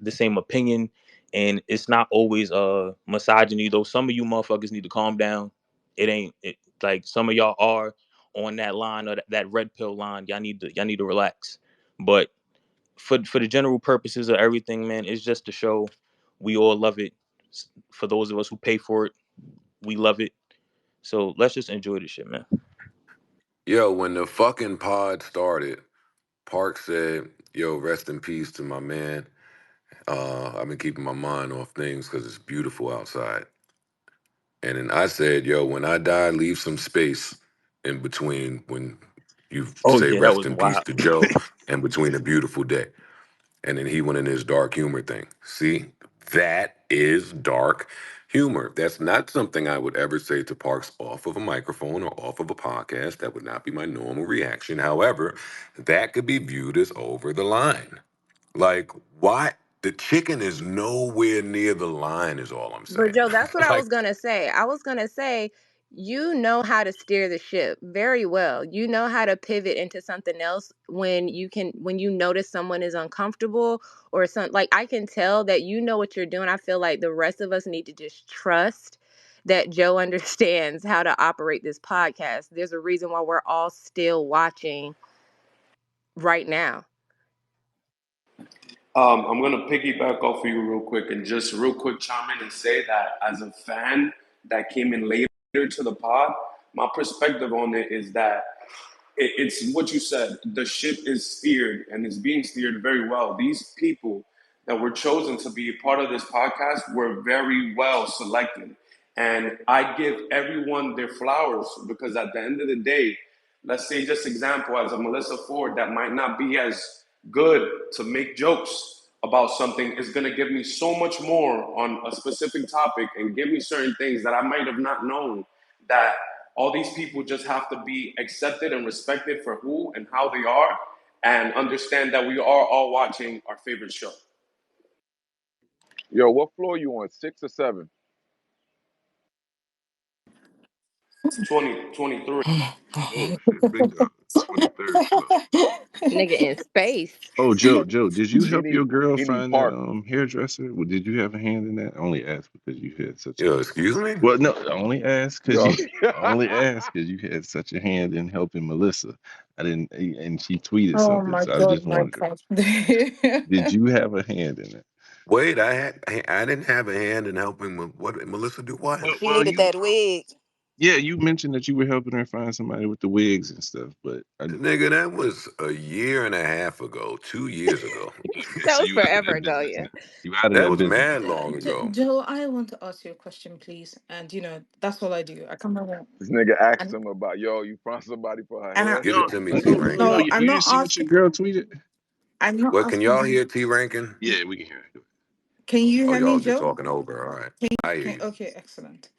the same opinion, and it's not always misogyny. Though some of you motherfuckers need to calm down. It ain't it like some of y'all are on that line or that red pill line. Y'all need to relax. But for the general purposes of everything, man, it's just a show. We all love it. For those of us who pay for it, we love it. So let's just enjoy this shit, man. Yo, when the fucking pod started, Park said, "Yo, rest in peace to my man. I've been keeping my mind off things because it's beautiful outside." And then I said, "Yo, when I die, leave some space in between when you Oh say yeah, that rest was in peace wild. to Joe and between a beautiful day." And then he went in his dark humor thing. See, that is dark humor. That's not something I would ever say to Parks off of a microphone or off of a podcast. That would not be my normal reaction. However, that could be viewed as over the line. Like, why? The chicken is nowhere near the line, is all I'm But saying. Joe, that's what I Like, was gonna say. I was gonna say, you know how to steer the ship very well. You know how to pivot into something else when you notice someone is uncomfortable or something. Like I can tell that you know what you're doing. I feel like the rest of us need to just trust that Joe understands how to operate this podcast. There's a reason why we're all still watching right now. I'm gonna piggyback off of you real quick and just real quick chime in and say that as a fan that came in later to the pod, my perspective on it is that it's what you said. The ship is steered and is being steered very well. These people that were chosen to be a part of this podcast were very well selected. And I give everyone their flowers because at the end of the day, let's say just example as a Melyssa Ford that might not be as good to make jokes about something is going to give me so much more on a specific topic and give me certain things that I might have not known that all these people just have to be accepted and respected for who and how they are and understand that we are all watching our favorite show. Yo, what floor you on? 6 or 7? 2023. Oh shit, big dog. 23rd floor. Nigga in space. Oh, Joe, did you He help your need girl he need find that park. hairdresser? Well, did you have a hand in that? I only asked because you had such a yo, excuse me? well, no, I only asked because Yo. you I only asked because you had such a hand in helping Melyssa. I didn't, and she tweeted Oh something, my so I god, just my wanted to. god. Did you have a hand in it? Wait, I didn't have a hand in helping what Melissa do what? Well, She well, needed you that wig. yeah, you mentioned that you were helping her find somebody with the wigs and stuff, but Nigga, that was a year and a half ago, 2 years ago. That so was you out of forever that ago, business yeah. now. You out of That that was business mad now. long ago. Joe, I want to ask you a question, please. And that's all I do. I come around This nigga asked and him about, yo, you found somebody for her and I, hair? Give it No, to me, T no, no, Rankin. no, I'm you didn't not see what your asking. girl tweeted? I'm not What can y'all asking. hear, T Rankin? Yeah, we can hear it. Can you Oh, hear me, y'all just Joe? talking over. All right. I hear you. Okay, excellent.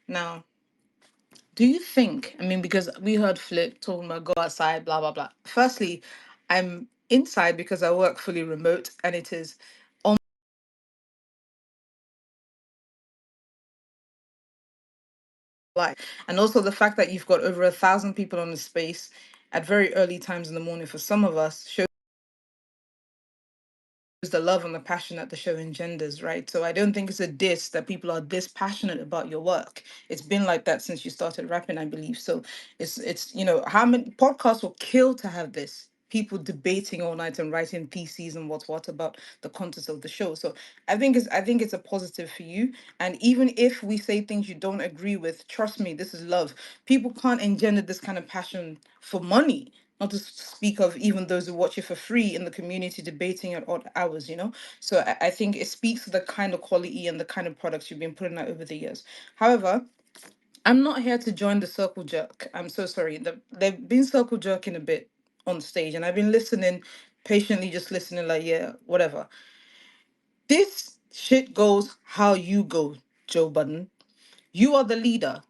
Now, do you think? I mean, because we heard Flip talking about go outside, blah blah blah. Firstly, I'm inside because I work fully remote, and it is life. And also the fact that you've got over 1,000 people on the space at very early times in the morning for some of us shows the love and the passion that the show engenders, right? So I don't think it's a diss that people are this passionate about your work. It's been like that since you started rapping, I believe. So it's how many podcasts will kill to have this people debating all night and writing theses and what about the content of the show. So I think it's a positive for you. And even if we say things you don't agree with, trust me, this is love. People can't engender this kind of passion for money, not to speak of even those who watch it for free in the community debating at odd hours. So I think it speaks to the kind of quality and the kind of products you've been putting out over the years. However, I'm not here to join the circle jerk. I'm so sorry. They've been circle jerking a bit on stage, and I've been listening patiently just listening, like, yeah, whatever. This shit goes how you go, Joe Budden. You are the leader.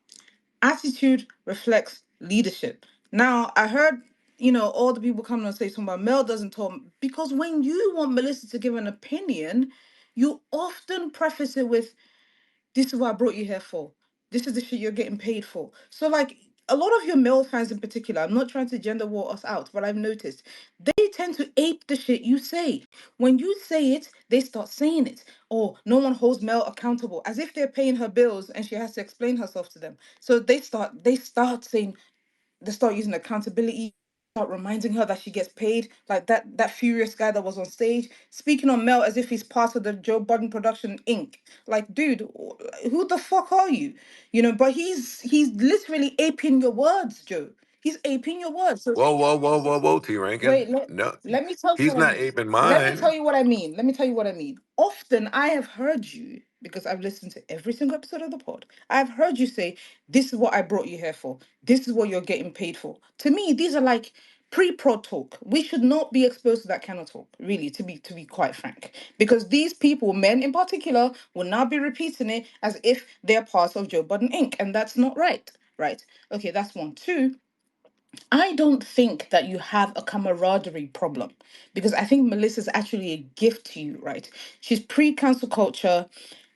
Attitude reflects leadership. Now, I heard, all the people coming on say something about Mel doesn't talk, because when you want Melissa to give an opinion, you often preface it with, this is what I brought you here for. This is the shit you're getting paid for. So, like, a lot of your male fans in particular, I'm not trying to gender war us out, but I've noticed they tend to ape the shit you say. When you say it, they start saying it. Or no one holds Mel accountable, as if they're paying her bills and she has to explain herself to them. So they start saying, they start using accountability, start reminding her that she gets paid, like that furious guy that was on stage speaking on Mel as if he's part of the Joe Budden production Inc. Like, dude, who the fuck are you? But he's literally aping your words, Joe. He's aping your words. So Whoa, whoa, whoa, whoa, whoa, T Rankin. wait, let, No, let me tell you he's what I not mean. aping Let me tell mine. you what I mean. Let me tell you what I mean. Often I have heard you, because I've listened to every single episode of the pod, I've heard you say, this is what I brought you here for. This is what you're getting paid for. To me, these are like pre-prod talk. We should not be exposed to that kind of talk, really, to be quite frank. Because these people, men in particular, will now be repeating it as if they're part of Joe Budden Inc. And that's not right. Right. Okay, that's one. Two, I don't think that you have a camaraderie problem, because I think Melissa's actually a gift to you, right? She's pre-cancel culture.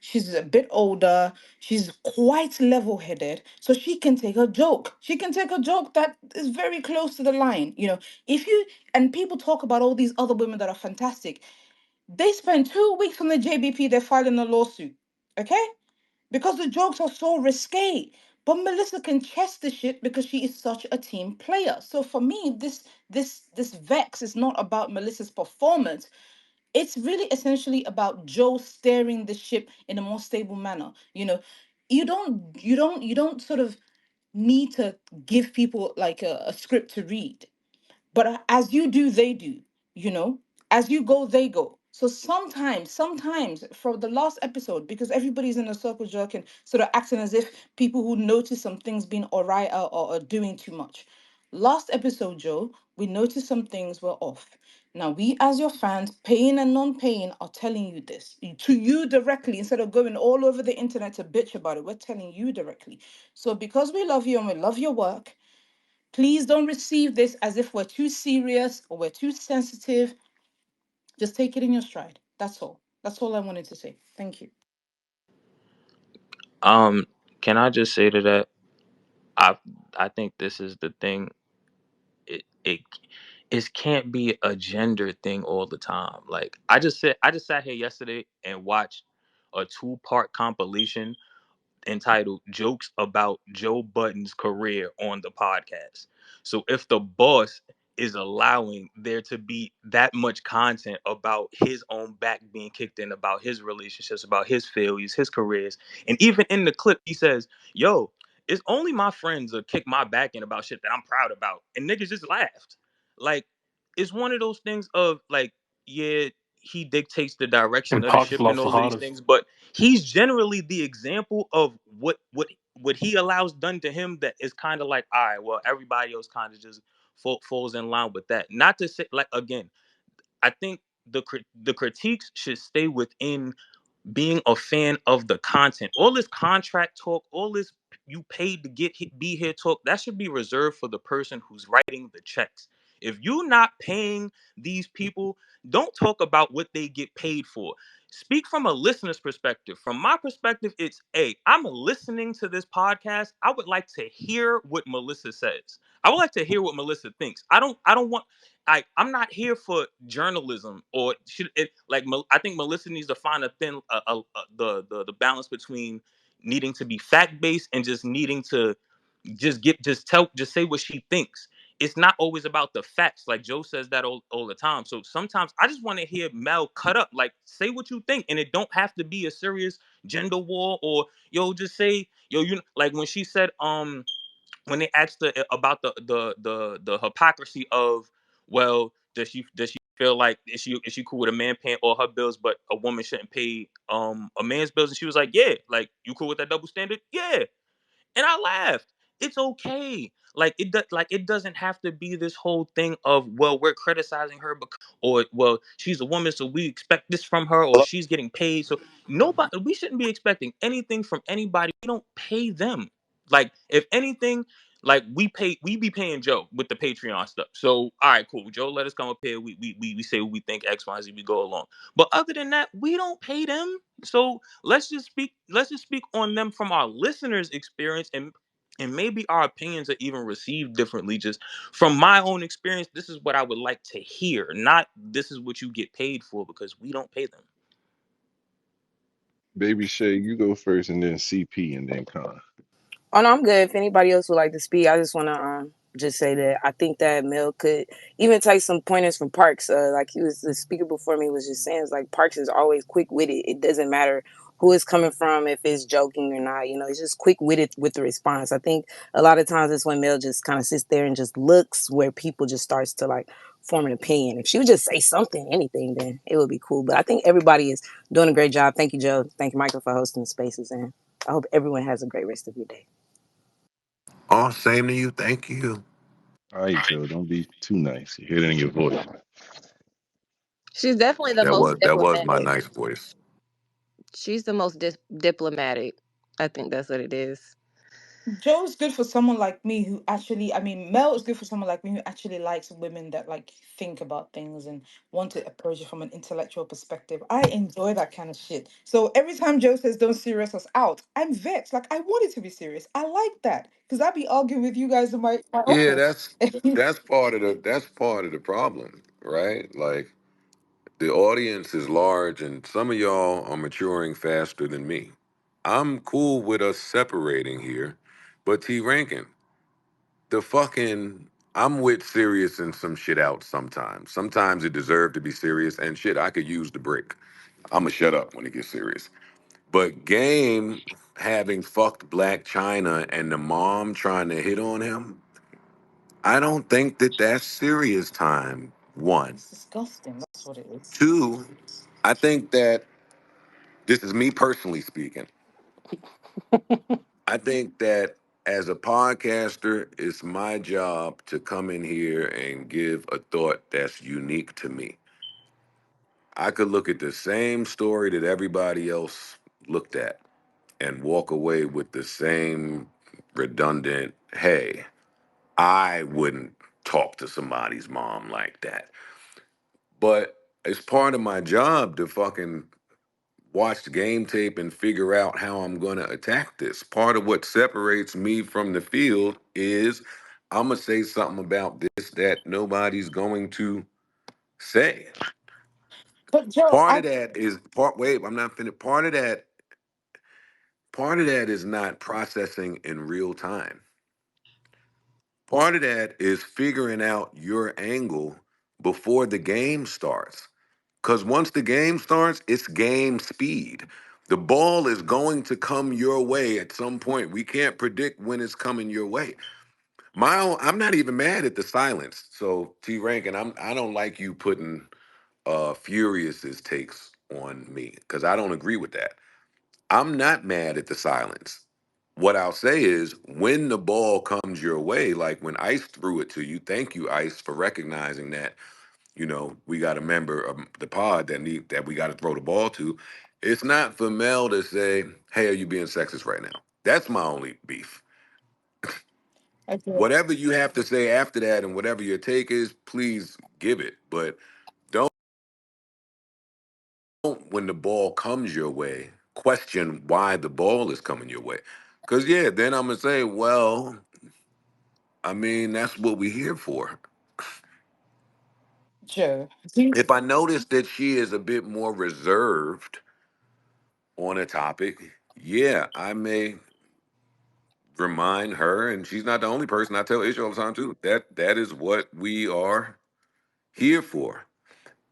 She's a bit older. She's quite level-headed. So she can take a joke. She can take a joke that is very close to the line. If you, and people talk about all these other women that are fantastic. They spend 2 weeks on the JBP, they're filing a lawsuit. Okay? Because the jokes are so risque. But Melissa can chest the shit because she is such a team player. So for me, this vex is not about Melissa's performance. It's really essentially about Joe steering the ship in a more stable manner. You don't sort of need to give people like a script to read. But as you do, they do, you know? As you go, they go. So sometimes for the last episode, because everybody's in a circle jerk and sort of acting as if people who notice some things being alright are doing too much. Last episode, Joe, we noticed some things were off. Now, we as your fans, paying and non-paying, are telling you this to you directly instead of going all over the internet to bitch about it. We're telling you directly. So because we love you and we love your work, please don't receive this as if we're too serious or we're too sensitive. Just take it in your stride. That's all. That's all I wanted to say. Thank you. Um, can I just say to that? I I think this is the thing. It can't be a gender thing all the time. Like I just sat here yesterday and watched a 2-part compilation entitled Jokes About Joe Budden's Career on the Podcast. So if the boss is allowing there to be that much content about his own back being kicked in, about his relationships, about his failures, his careers, and even in the clip, he says, yo, it's only my friends that kick my back in about shit that I'm proud about. And niggas just laughed. Like, it's one of those things of like, yeah, he dictates the direction And of the Parks ship and loves the all of these hardest. things, but he's generally the example of what he allows done to him that is kind of like, all right, well, everybody else kind of just falls in line with that. Not to say, like, again, I think the critiques should stay within being a fan of the content. All this contract talk, all this you paid to be here talk, that should be reserved for the person who's writing the checks. If you're not paying these people, don't talk about what they get paid for. Speak from a listener's perspective. From my perspective, it's, hey, I'm listening to this podcast. I would like to hear what Melyssa says. I would like to hear what Melyssa thinks. I don't want I'm not here for journalism or should it like I think Melyssa needs to find a thin the balance between needing to be fact based and just needing to just say what she thinks. It's not always about the facts, like Joe says that all the time. So sometimes I just want to hear Mel cut up, like say what you think, and it don't have to be a serious gender war or yo just say yo you like when she said when they asked her about the hypocrisy of, well, does she feel like is she cool with a man paying all her bills but a woman shouldn't pay a man's bills, and she was like, yeah, like you cool with that double standard, yeah. And I laughed. It's okay. Like it doesn't have to be this whole thing of, well, we're criticizing her because, or well, she's a woman, so we expect this from her, or she's getting paid. So nobody, we shouldn't be expecting anything from anybody. We don't pay them. Like, if anything, like we be paying Joe with the Patreon stuff. So all right, cool. Joe let us come up here. We say what we think X, Y, Z, we go along. But other than that, we don't pay them. So let's just speak on them from our listeners' experience, and maybe our opinions are even received differently. Just from my own experience, this is what I would like to hear, not this is what you get paid for, because we don't pay them. Baby Shay, you go first, and then CP, and then Con. Oh no, I'm good. If anybody else would like to speak, I just want to just say that I think that Mel could even take some pointers from Parks. Like he was the speaker before me was just saying, it's like Parks is always quick witted. It doesn't matter who it's coming from, if it's joking or not. You know, he's just quick witted with the response. I think a lot of times it's when Mel just kind of sits there and just looks, where people just starts to like form an opinion. If she would just say something, anything, then it would be cool. But I think everybody is doing a great job. Thank you, Joe. Thank you, Michael, for hosting the spaces, and I hope everyone has a great rest of your day. Oh, same to you. Thank you. All right, Joe, don't be too nice. You hear it in your voice. She's definitely the most That was my diplomatic. nice voice. She's the most diplomatic. I think that's what it is. Joe's good for someone like me who actually, I mean, Mel is good for someone like me who actually likes women that like think about things and want to approach it from an intellectual perspective. I enjoy that kind of shit. So every time Joe says don't serious us out, I'm vexed. Like, I want it to be serious. I like that because I'd be arguing with you guys in my Yeah, office. that's part of the problem, right? Like, the audience is large, and some of y'all are maturing faster than me. I'm cool with us separating here, but T Rankin, the fucking I'm with serious and some shit out sometimes. Sometimes it deserved to be serious, and shit, I could use the break. I'ma shut up when it gets serious. But Game having fucked Black China and the mom trying to hit on him, I don't think that that's serious time. One. It's disgusting. That's what it is. Two, I think that this is me personally speaking. I think that as a podcaster, it's my job to come in here and give a thought that's unique to me. I could look at the same story that everybody else looked at and walk away with the same redundant, hey, I wouldn't talk to somebody's mom like that. But it's part of my job to fucking watch the game tape and figure out how I'm going to attack this. Part of what separates me from the field is I'm going to say something about this that nobody's going to say. But Joe, Part of that is wait, I'm not finished. Part of that is not processing in real time. Part of that is figuring out your angle before the game starts. Because once the game starts, it's game speed. The ball is going to come your way at some point. We can't predict when it's coming your way. I'm not even mad at the silence. So T Rankin, I don't like you putting Furious's takes on me because I don't agree with that. I'm not mad at the silence. What I'll say is when the ball comes your way, like when Ice threw it to you, thank you, Ice, for recognizing that, we got a member of the pod that we got to throw the ball to. It's not for Mel to say, hey, are you being sexist right now? That's my only beef. I Whatever you have to say after that and whatever your take is, please give it. But don't, when the ball comes your way, question why the ball is coming your way. Because, yeah, then I'm going to say, well, I mean, that's what we're here for. Joe. If I notice that she is a bit more reserved on a topic, yeah, I may remind her, and she's not the only person. I tell Ish all the time too. That is what we are here for.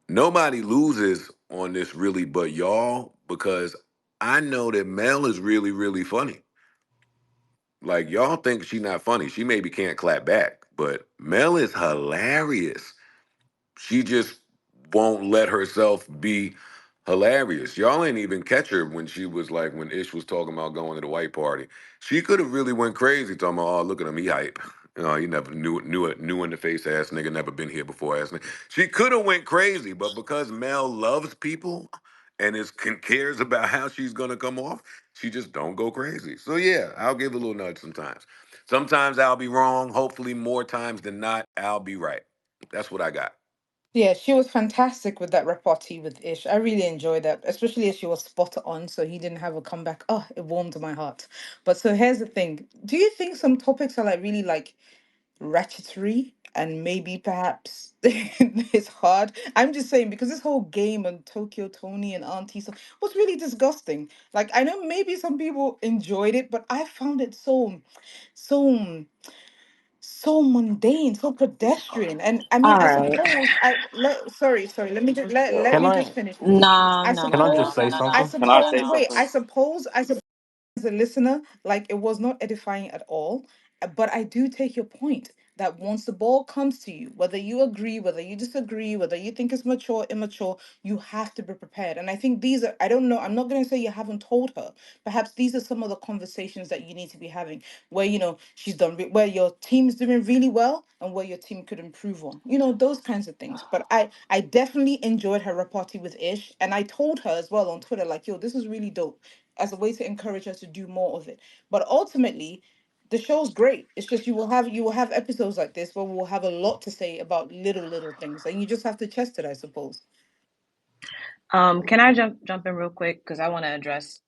Nobody loses on this really but y'all, because I know that Mel is really, really funny. Like, y'all think she not funny. She maybe can't clap back, but Mel is hilarious. She just won't let herself be hilarious. Y'all ain't even catch her when she was like, when Ish was talking about going to the white party. She could have really went crazy talking about, oh, look at him, he hype. He never knew in the face ass nigga, never been here before ass nigga. She could have went crazy, but because Mel loves people and cares about how she's gonna come off, she just don't go crazy. So yeah, I'll give a little nudge sometimes. Sometimes I'll be wrong. Hopefully more times than not, I'll be right. That's what I got. Yeah, she was fantastic with that repartee with Ish. I really enjoyed that, especially as she was spot on, so he didn't have a comeback. Oh, it warmed my heart. But so here's the thing. Do you think some topics are like really like ratchetry and maybe perhaps it's hard? I'm just saying because this whole game on Tokyo Tony and Auntie stuff was really disgusting. Like I know maybe some people enjoyed it, but I found it so so mundane, so pedestrian. And I mean, All I right. suppose sorry, let me just let Can me I just finish, please. No, I no, no, can I no, just no, suppose no, say no, I no. something? Can I suppose say wait, something? I suppose as a listener, like it was not edifying at all. But I do take your point that once the ball comes to you, whether you agree, whether you disagree, whether you think it's mature, immature, you have to be prepared. And I think these are, I don't know, I'm not going to say you haven't told her. Perhaps these are some of the conversations that you need to be having where, she's done, where your team's doing really well and where your team could improve on, those kinds of things. But I definitely enjoyed her repartee with Ish. And I told her as well on Twitter, like, yo, this is really dope as a way to encourage her to do more of it. But ultimately, the show's great. It's just you will have episodes like this where we'll have a lot to say about little things, and you just have to test it, I suppose. Can I jump in real quick because I want to address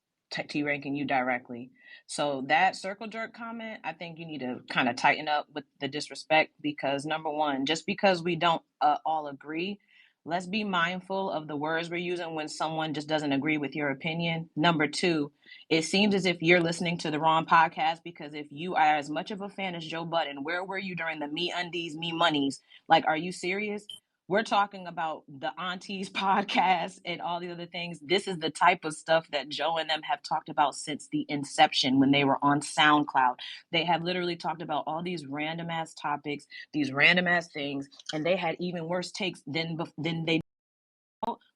T ranking you directly. So that circle jerk comment, I think you need to kind of tighten up with the disrespect because number one, just because we don't all agree, let's be mindful of the words we're using when someone just doesn't agree with your opinion. Number two, it seems as if you're listening to the wrong podcast because if you are as much of a fan as Joe Budden, where were you during the Me Undies, Me Monies? Like, are you serious? We're talking about the aunties podcast and all the other things. This is the type of stuff that Joe and them have talked about since the inception when they were on SoundCloud. They have literally talked about all these random ass topics, these random ass things, and they had even worse takes than they,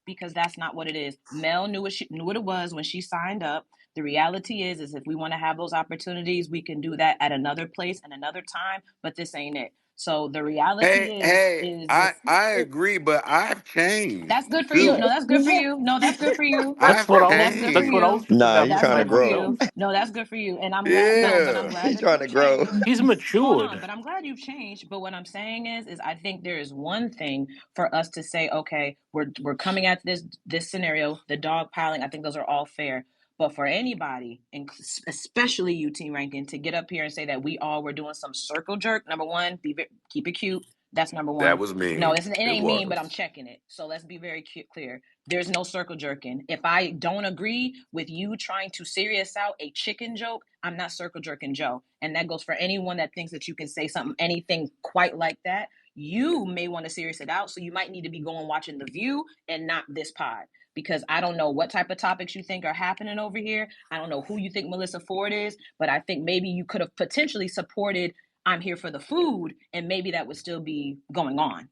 because that's not what it is. Mel knew what it was when she signed up. The reality is if we want to have those opportunities, we can do that at another place and another time, but this ain't it. So the reality is I this. agree, but I've changed That's good for you. too. No, that's good for you. No, that's good for you. That's I've what I That's was. good for That's what I you. was changed. just Nah, about he to That's trying to good say for grow. you. myself. No, that's good for you. And I'm glad. No, but Yeah. I'm glad He that trying you've to grow. changed. He's Hold on, matured. but I'm glad you've changed. But what I'm saying is I think there is one thing for us to say, okay, we're coming at this scenario, the dog piling. I think those are all fair. But for anybody, and especially you, Team Rankin, to get up here and say that we all were doing some circle jerk. Number one, keep it cute. That's number That one. was No, mean. it It ain't mean, but I'm was. checking it. So let's be very clear. There's no circle jerking. If I don't agree with you trying to serious out a chicken joke, I'm not circle jerking Joe. And that goes for anyone that thinks that you can say something, anything quite like that. You may want to serious it out. So you might need to be going watching The View and not this pod. Because I don't know what type of topics you think are happening over here. I don't know who you think Melyssa Ford is, but I think maybe you could have potentially supported I'm here for the food, and maybe that would still be going on.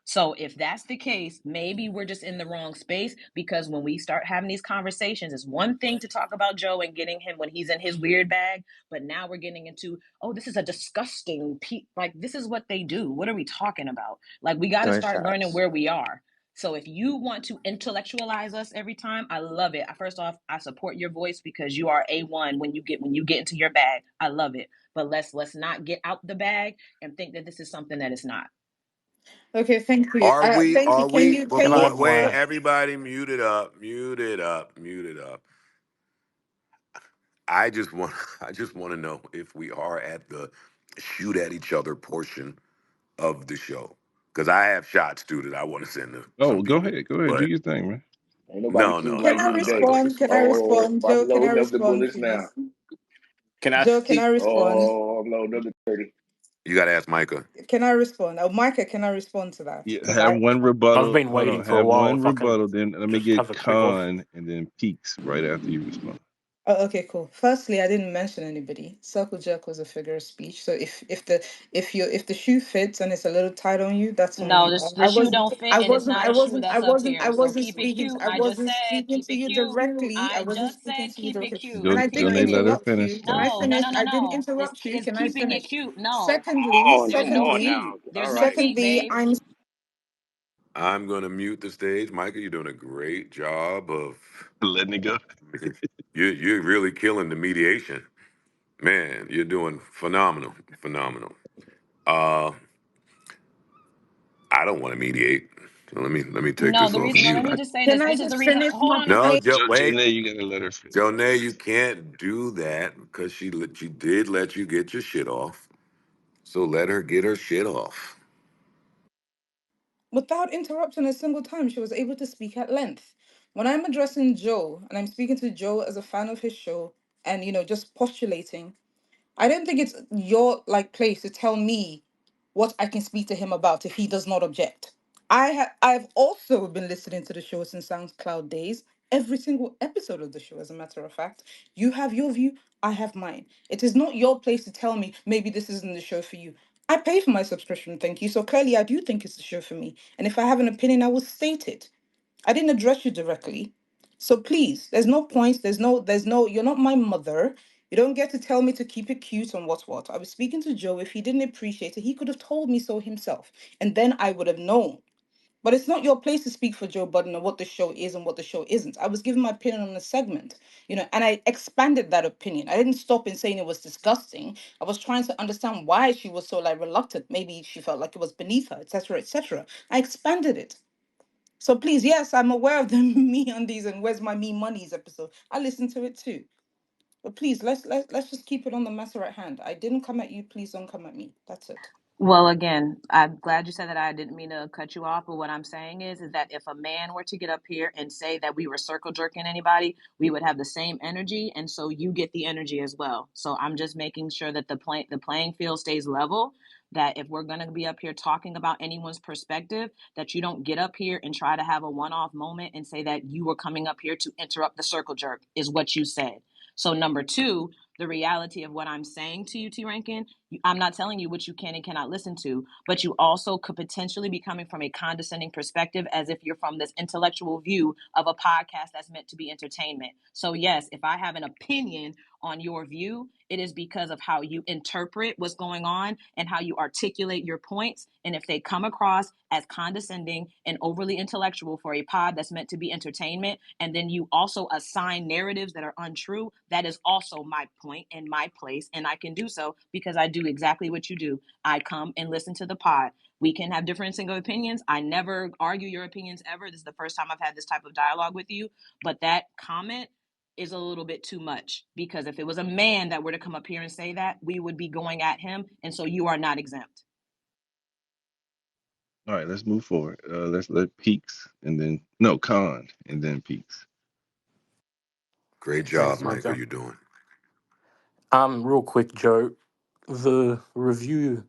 So if that's the case, maybe we're just in the wrong space because when we start having these conversations, it's one thing to talk about Joe and getting him when he's in his weird bag, but now we're getting into, oh, this is a disgusting, like this is what they do. What are we talking about? Like we got to start learning Gunshots. where we are. So if you want to intellectualize us every time, I love it. First off, I support your voice because you are A1 when you get into your bag. I love it. But let's not get out the bag and think that this is something that it's not. Okay, thank you. Are we? Thank you. Are Can we? you can Can I? Before, you wait, Why? everybody, mute it up. Mute it up. Mute it up. I just want. I just want to know if we are at the shoot at each other portion of the show, because I have shots too that I want to send to some Oh, people. go ahead, do But your thing, man. Ain't nobody no, shooting no, like no, can I me no, no. I today. go ahead. respond? Can I Oh, respond? about to Joe, can I loading up the respond, bullets now. please? Can I Joe, can I speak? respond? Oh, I'm loading up the 30. You got to ask Micah. Can I respond? Oh, Micah, can I respond to that? Yeah, Because have I one I've rebuttal. been Hold waiting on, for a have while. one If I can rebuttal. Then let me just get have a quick one. Khan and then Peaks right after you respond. Oh, okay, cool. Firstly, I didn't mention anybody. Circle jerk was a figure of speech. So if the shoe fits and it's a little tight on you, that's on No, you. this the shoe don't fit, and it's not a shoe that's up here. So keep it cute. I just said keep Speaking to it you cute. directly. I I wasn't just speaking said to you keep it directly. cute. And Go, I didn't Johnny, let her Period. interrupt finish. you. Can Let her I No, no, finish. finish? no, no, I didn't no. interrupt you. It's Can I keeping it finish? cute. No, Secondly, Oh, no there's no more secondly, kink. now. All There's no right. kink, secondly, babe. I'm I'm gonna mute the stage, Michael. You're doing a great job of Letting it go. you're really killing the mediation. Man, you're doing phenomenal. Phenomenal. Uh I don't want to mediate. So let me take No, this the off reason. No, let mute. me just say can this. I This is the just reason. finish Hold my on. No, point? wait. Janae, you gotta let her finish. Jonay, you can't do that because she did let you get your shit off. So let her get her shit off. Without interrupting a single time, she was able to speak at length. When I'm addressing Joe and I'm speaking to Joe as a fan of his show and just postulating, I don't think it's your place to tell me what I can speak to him about if he does not object. I've also been listening to the show since SoundCloud days, every single episode of the show, as a matter of fact. You have your view, I have mine. It is not your place to tell me maybe this isn't the show for you. I pay for my subscription, thank you. So clearly I do think it's the show for me. And if I have an opinion, I will state it. I didn't address you directly. So please, there's no points. You're not my mother. You don't get to tell me to keep it cute and what. I was speaking to Joe. If he didn't appreciate it, he could have told me so himself. And then I would have known. But it's not your place to speak for Joe Budden and what the show is and what the show isn't. I was giving my opinion on the segment, and I expanded that opinion. I didn't stop in saying it was disgusting. I was trying to understand why she was so reluctant. Maybe she felt like it was beneath her, etc., etc. I expanded it. So please, yes, I'm aware of the me undies and where's my me money's episode. I listened to it too. But please, let's just keep it on the matter at hand. I didn't come at you. Please don't come at me. That's it. Well, again, I'm glad you said that. I didn't mean to cut you off, but what I'm saying is that if a man were to get up here and say that we were circle jerking anybody, we would have the same energy, and so you get the energy as well. So I'm just making sure that the playing field stays level. That if we're going to be up here talking about anyone's perspective, that you don't get up here and try to have a one-off moment and say that you were coming up here to interrupt the circle jerk, is what you said. So number two, the reality of what I'm saying to you, T. Rankin, I'm not telling you what you can and cannot listen to, but you also could potentially be coming from a condescending perspective as if you're from this intellectual view of a podcast that's meant to be entertainment. So, yes, if I have an opinion on your view, it is because of how you interpret what's going on and how you articulate your points. And if they come across as condescending and overly intellectual for a pod that's meant to be entertainment, and then you also assign narratives that are untrue, that is also my point and my place. And I can do so because I do exactly what you do. I come and listen to the pod. We can have different single opinions. I never argue your opinions ever. This is the first time I've had this type of dialogue with you. But that comment is a little bit too much, because if it was a man that were to come up here and say that, we would be going at him. And so you are not exempt. All right, let's move forward. Let's let Peaks and then no Con and then Peaks. Great job, Thanks, Michael. Micah. You're doing. Real quick, Joe. The review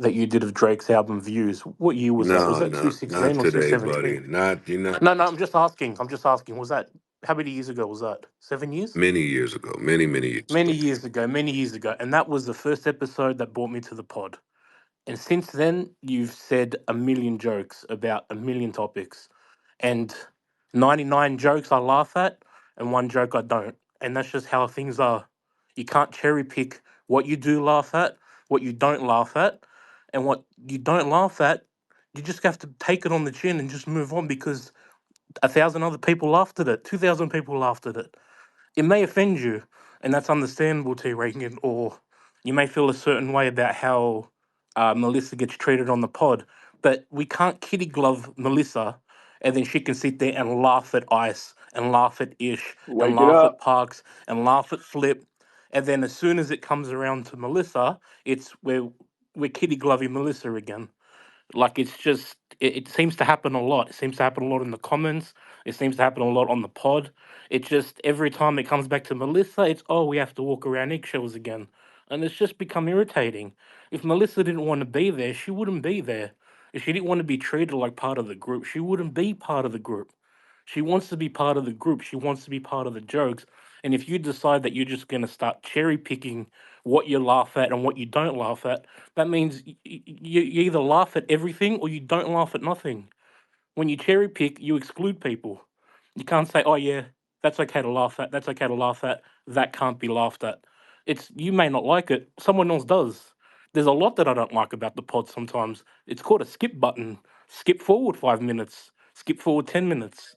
that you did of Drake's album Views, what year was that? Was No, that no, not 2016 or today, buddy. 2017? Not you know. No, I'm just asking. I'm just asking. Was that how many years ago was that? 7 years? Many years ago. Many years Many ago. years ago. Many years ago. And that was the first episode that brought me to the pod. And since then, you've said a million jokes about a million topics. And 99 jokes I laugh at, and one joke I don't. And that's just how things are. You can't cherry pick what you do laugh at, what you don't laugh at, and what you don't laugh at, you just have to take it on the chin and just move on because 1,000 other people laughed at it, 2,000 people laughed at it. It may offend you, and that's understandable, T. Reagan, or you may feel a certain way about how Melyssa gets treated on the pod, but we can't kitty glove Melyssa and then she can sit there and laugh at Ice and laugh at Ish and Wake it laugh up. at Parks and laugh at Flip. And then as soon as it comes around to Melyssa, we're kitty gloving Melyssa again. Like it's just it seems to happen a lot. It seems to happen a lot in the comments. It seems to happen a lot on the pod. It just every time it comes back to Melyssa, it's oh we have to walk around eggshells again, and it's just become irritating. If Melyssa didn't want to be there, she wouldn't be there. If she didn't want to be treated like part of the group, she wouldn't be part of the group. She wants to be part of the group. She wants to be part of the jokes, And if you decide that you're just going to start cherry picking what you laugh at and what you don't laugh at, that means you either laugh at everything or you don't laugh at nothing. When you cherry pick, you exclude people. You can't say, "Oh yeah, that's okay to laugh at. That's okay to laugh at. That can't be laughed at." It's you may not like it, someone else does. There's a lot that I don't like about the pod sometimes. It's called a skip button. Skip forward 5 minutes. Skip forward 10 minutes.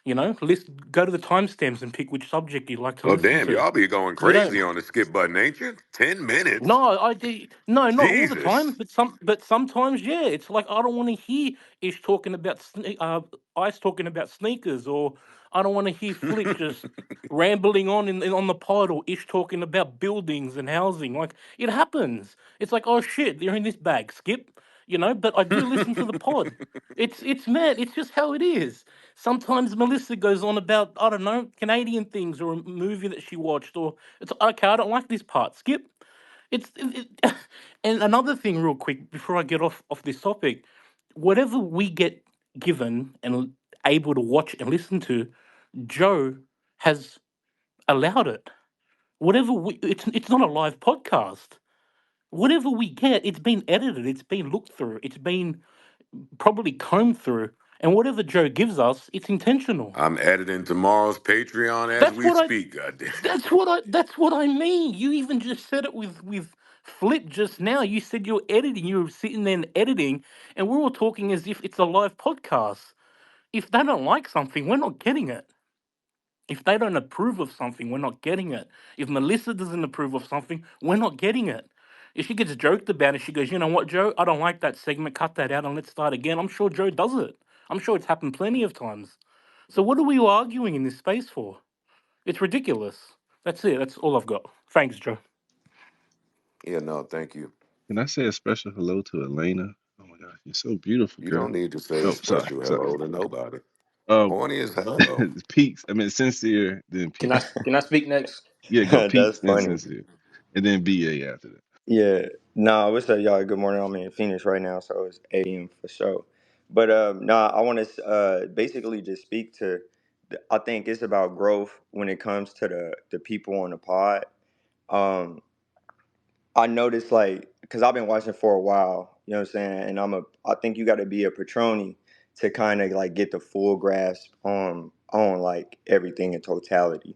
Go to the timestamps and pick which subject you like to Oh listen damn, to. y'all be going We don't. crazy on the skip button, ain't you? 10 minutes. No, I do. No, not all the time, Jesus. but sometimes, yeah. It's like I don't want to hear Ish talking about Ice talking about sneakers, or I don't want to hear Flip just rambling on the pod, or Ish talking about buildings and housing. Like it happens. It's like, oh shit, they're in this bag. Skip, But I do listen to the pod. It's mad. It's just how it is. Sometimes Melissa goes on about, I don't know, Canadian things or a movie that she watched, or it's okay. I don't like this part. Skip. And another thing, real quick, before I get off this topic, whatever we get given and able to watch and listen to, Joe has allowed it. It's not a live podcast. Whatever we get, it's been edited, it's been looked through, it's been probably combed through, and whatever Joe gives us, it's intentional. I'm editing tomorrow's Patreon as That's we what I speak, goddamn. that's what I mean. You even just said it with Flip just now. You said you're editing, you were sitting there and editing, and we're all talking as if it's a live podcast. If they don't like something, we're not getting it. If they don't approve of something, we're not getting it. If Melissa doesn't approve of something, we're not getting it. If she gets joked about it, she goes, "You know what, Joe? I don't like that segment. Cut that out and let's start again." I'm sure Joe does it. I'm sure it's happened plenty of times. So what are we arguing in this space for? It's ridiculous. That's it. That's all I've got. Thanks, Joe. Yeah, no, thank you. Can I say a special hello to Elena? Oh my gosh, you're so beautiful, You girl. don't need to say a Oh, sorry, special sorry. hello to nobody. Um, Horny as hell. Peaks. I mean, sincere, then Can Pete. I speak next? Yeah, go That's Peaks, then funny. sincere, and then BA after that. Yeah. No, what's up, y'all? Good morning. I'm in Phoenix right now, so it's 8 a.m. for sure. But no, I want to basically just speak to. I think it's about growth when it comes to the people on the pod. Um, I noticed because I've been watching for a while, you know what I'm saying, and I think you got to be a Patroni to kind of like get the full grasp on like everything in totality.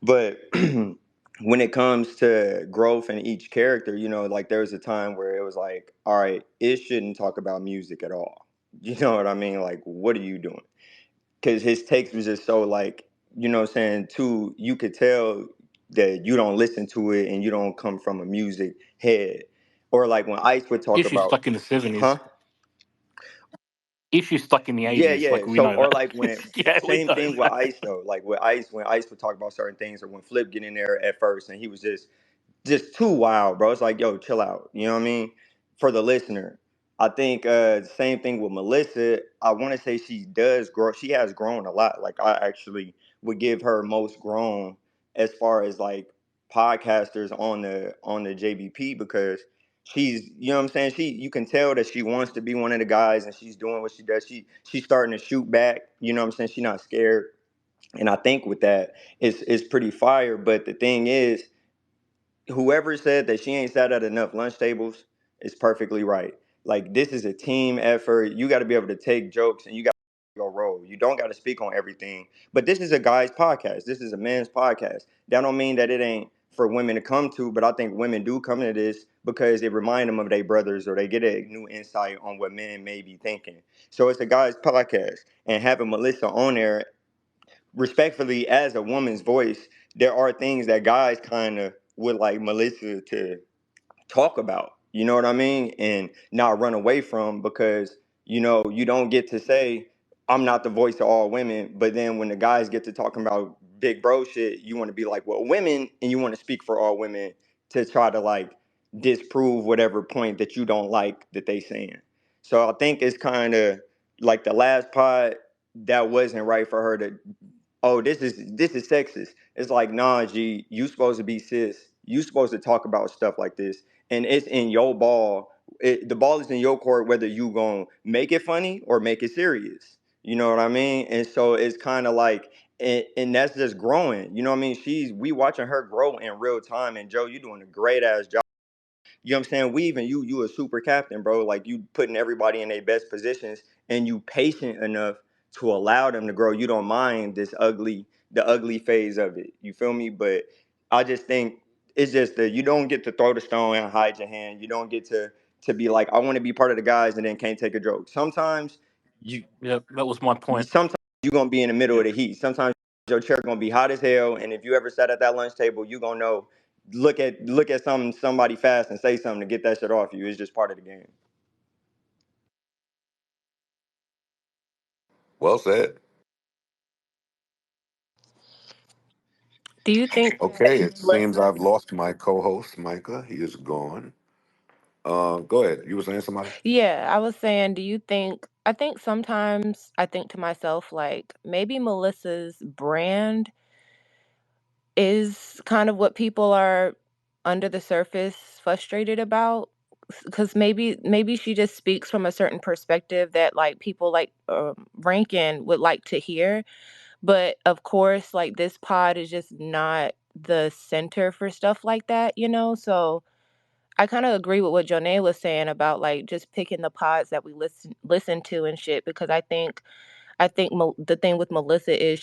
But when it comes to growth in each character, like there was a time where it was like, all right, it shouldn't talk about music at all. You know what I mean? Like, what are you doing? Because his takes was just so like, you know what I'm saying, too, you could tell that you don't listen to it and you don't come from a music head. Or like when Ice would talk Issues about, stuck in the '70s. huh? Issues stuck in the Yeah, '80s. yeah. Like we So, know or that. like when, Yeah, we same know thing with that. Ice though. Like with Ice, when Ice would talk about certain things, or when Flip get in there at first and he was just too wild, bro. It's like, yo, chill out. You know what I mean? For the listener. I think the same thing with Melissa. I want to say she does grow. She has grown a lot. Like I actually would give her most grown as far as like podcasters on the JBP, because she's, you know what I'm saying? You can tell that she wants to be one of the guys and she's doing what she does. She's starting to shoot back, you know what I'm saying? She's not scared. And I think with that, it's pretty fire. But the thing is, whoever said that she ain't sat at enough lunch tables is perfectly right. Like, this is a team effort. You got to be able to take jokes and you got to go roll. You don't got to speak on everything. But this is a guy's podcast. This is a man's podcast. That don't mean that it ain't for women to come to, but I think women do come to this because it remind them of their brothers, or they get a new insight on what men may be thinking. So it's a guy's podcast, and having Melyssa on there, respectfully, as a woman's voice, there are things that guys kind of would like Melissa to talk about, you know what I mean? And not run away from, because, you don't get to say, I'm not the voice of all women. But then when the guys get to talking about big bro shit, you want to be like, well, women, and you want to speak for all women to try to like disprove whatever point that you don't like that they saying. So I think it's kind of like the last pod, that wasn't right for her to, oh, this is sexist. It's like, nah, G, you supposed to be cis. You supposed to talk about stuff like this, and it's in your ball. The ball is in your court, whether you gonna make it funny or make it serious. You know what I mean? And so it's kind of like, and that's just growing. You know what I mean? We watching her grow in real time. And Joe, you doing a great ass job. You know what I'm saying? We even you a super captain, bro. Like you putting everybody in their best positions, and you patient enough to allow them to grow. You don't mind the ugly phase of it. You feel me? But I just think it's just that you don't get to throw the stone and hide your hand. You don't get to be like, I want to be part of the guys and then can't take a joke. Sometimes you Yeah, that was my point. sometimes you're gonna be in the middle of the heat. Sometimes your chair gonna be hot as hell, and if you ever sat at that lunch table, you gonna know. Look at somebody fast and say something to get that shit off you. It's just part of the game. Well said. Do you think that Okay, it seems Melissa? I've lost my co-host, Micah. He is gone. Go ahead. You were saying somebody? Yeah, I was saying, do you think? I think sometimes I think to myself, like maybe Melissa's brand is kind of what people are under the surface frustrated about, because maybe she just speaks from a certain perspective that like people like Rankin would like to hear. But of course, like this pod is just not the center for stuff like that, So I kind of agree with what Jonay was saying about like just picking the pods that we listen to and shit, because I think the thing with Melyssa is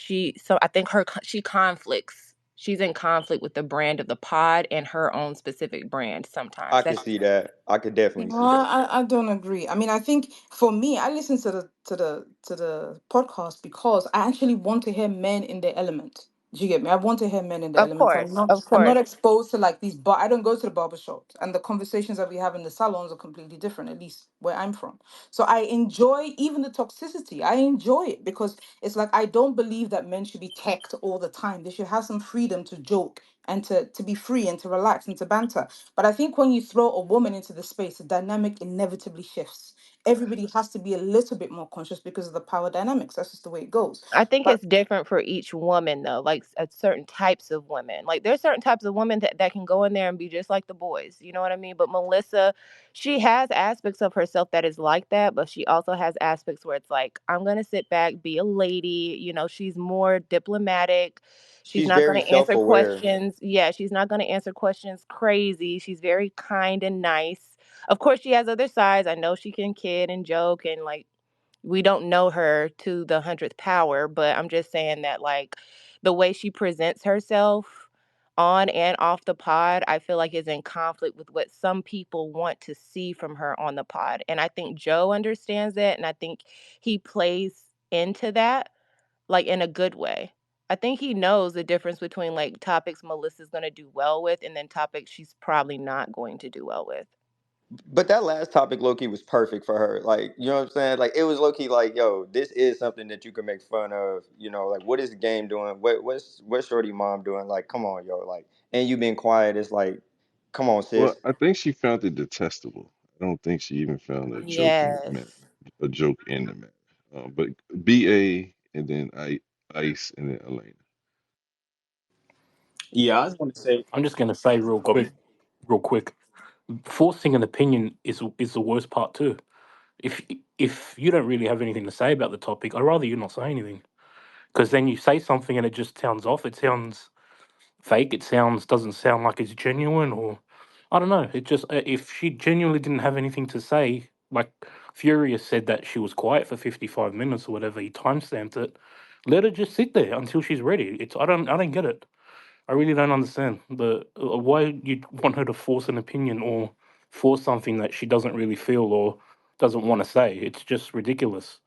I think she conflicts. She's in conflict with the brand of the pod and her own specific brand sometimes. I could That's see that. I could definitely No, see that. I don't agree. I mean, I think for me, I listen to the podcast because I actually want to hear men in their element. Do you get me? I want to hear men in the of element. course, of I'm not course. exposed to like these I don't go to the barber shops, and the conversations that we have in the salons are completely different, at least where I'm from. So I enjoy even the toxicity. I enjoy it because it's like I don't believe that men should be teched all the time. They should have some freedom to joke and to be free and to relax and to banter. But I think when you throw a woman into the space, the dynamic inevitably shifts. Everybody has to be a little bit more conscious because of the power dynamics. That's just the way it goes. I think But it's different for each woman though, like certain types of women. Like there's certain types of women that can go in there and be just like the boys. You know what I mean? But Melissa, she has aspects of herself that is like that, but she also has aspects where it's like, I'm gonna sit back, be a lady. She's more diplomatic. She's She's not gonna very answer self-aware. questions. Yeah, she's not gonna answer questions crazy. She's very kind and nice. Of course, she has other sides. I know she can kid and joke and like we don't know her to the 100th power, but I'm just saying that like the way she presents herself on and off the pod, I feel like is in conflict with what some people want to see from her on the pod. And I think Joe understands that, and I think he plays into that like in a good way. I think he knows the difference between like topics Melissa's going to do well with and then topics she's probably not going to do well with. But that last topic, Loki, was perfect for her. Like, you know what I'm saying? Like, it was Loki. Like, yo, this is something that you can make fun of. Like, what is the game doing? What's Shorty mom doing? Like, come on, yo. Like, and you been quiet. It's like, come on, Well, sis. I think she found it detestable. I don't think she even found a joke in the Yes. matter. A joke in the matter. But BA and then Ice and then Elena. Yeah, I was going to say, I'm just going to say go ahead. real quick. Forcing an opinion is the worst part too. If if you don't really have anything to say about the topic, I'd rather you not say anything, because then you say something and it just sounds off. It sounds fake. It doesn't sound like it's genuine, or I don't know. It just if she genuinely didn't have anything to say, like Furious said that she was quiet for 55 minutes or whatever. He timestamped it. Let her just sit there until she's ready. I don't get it. I really don't understand the why you want her to force an opinion or force something that she doesn't really feel or doesn't want to say. It's just ridiculous.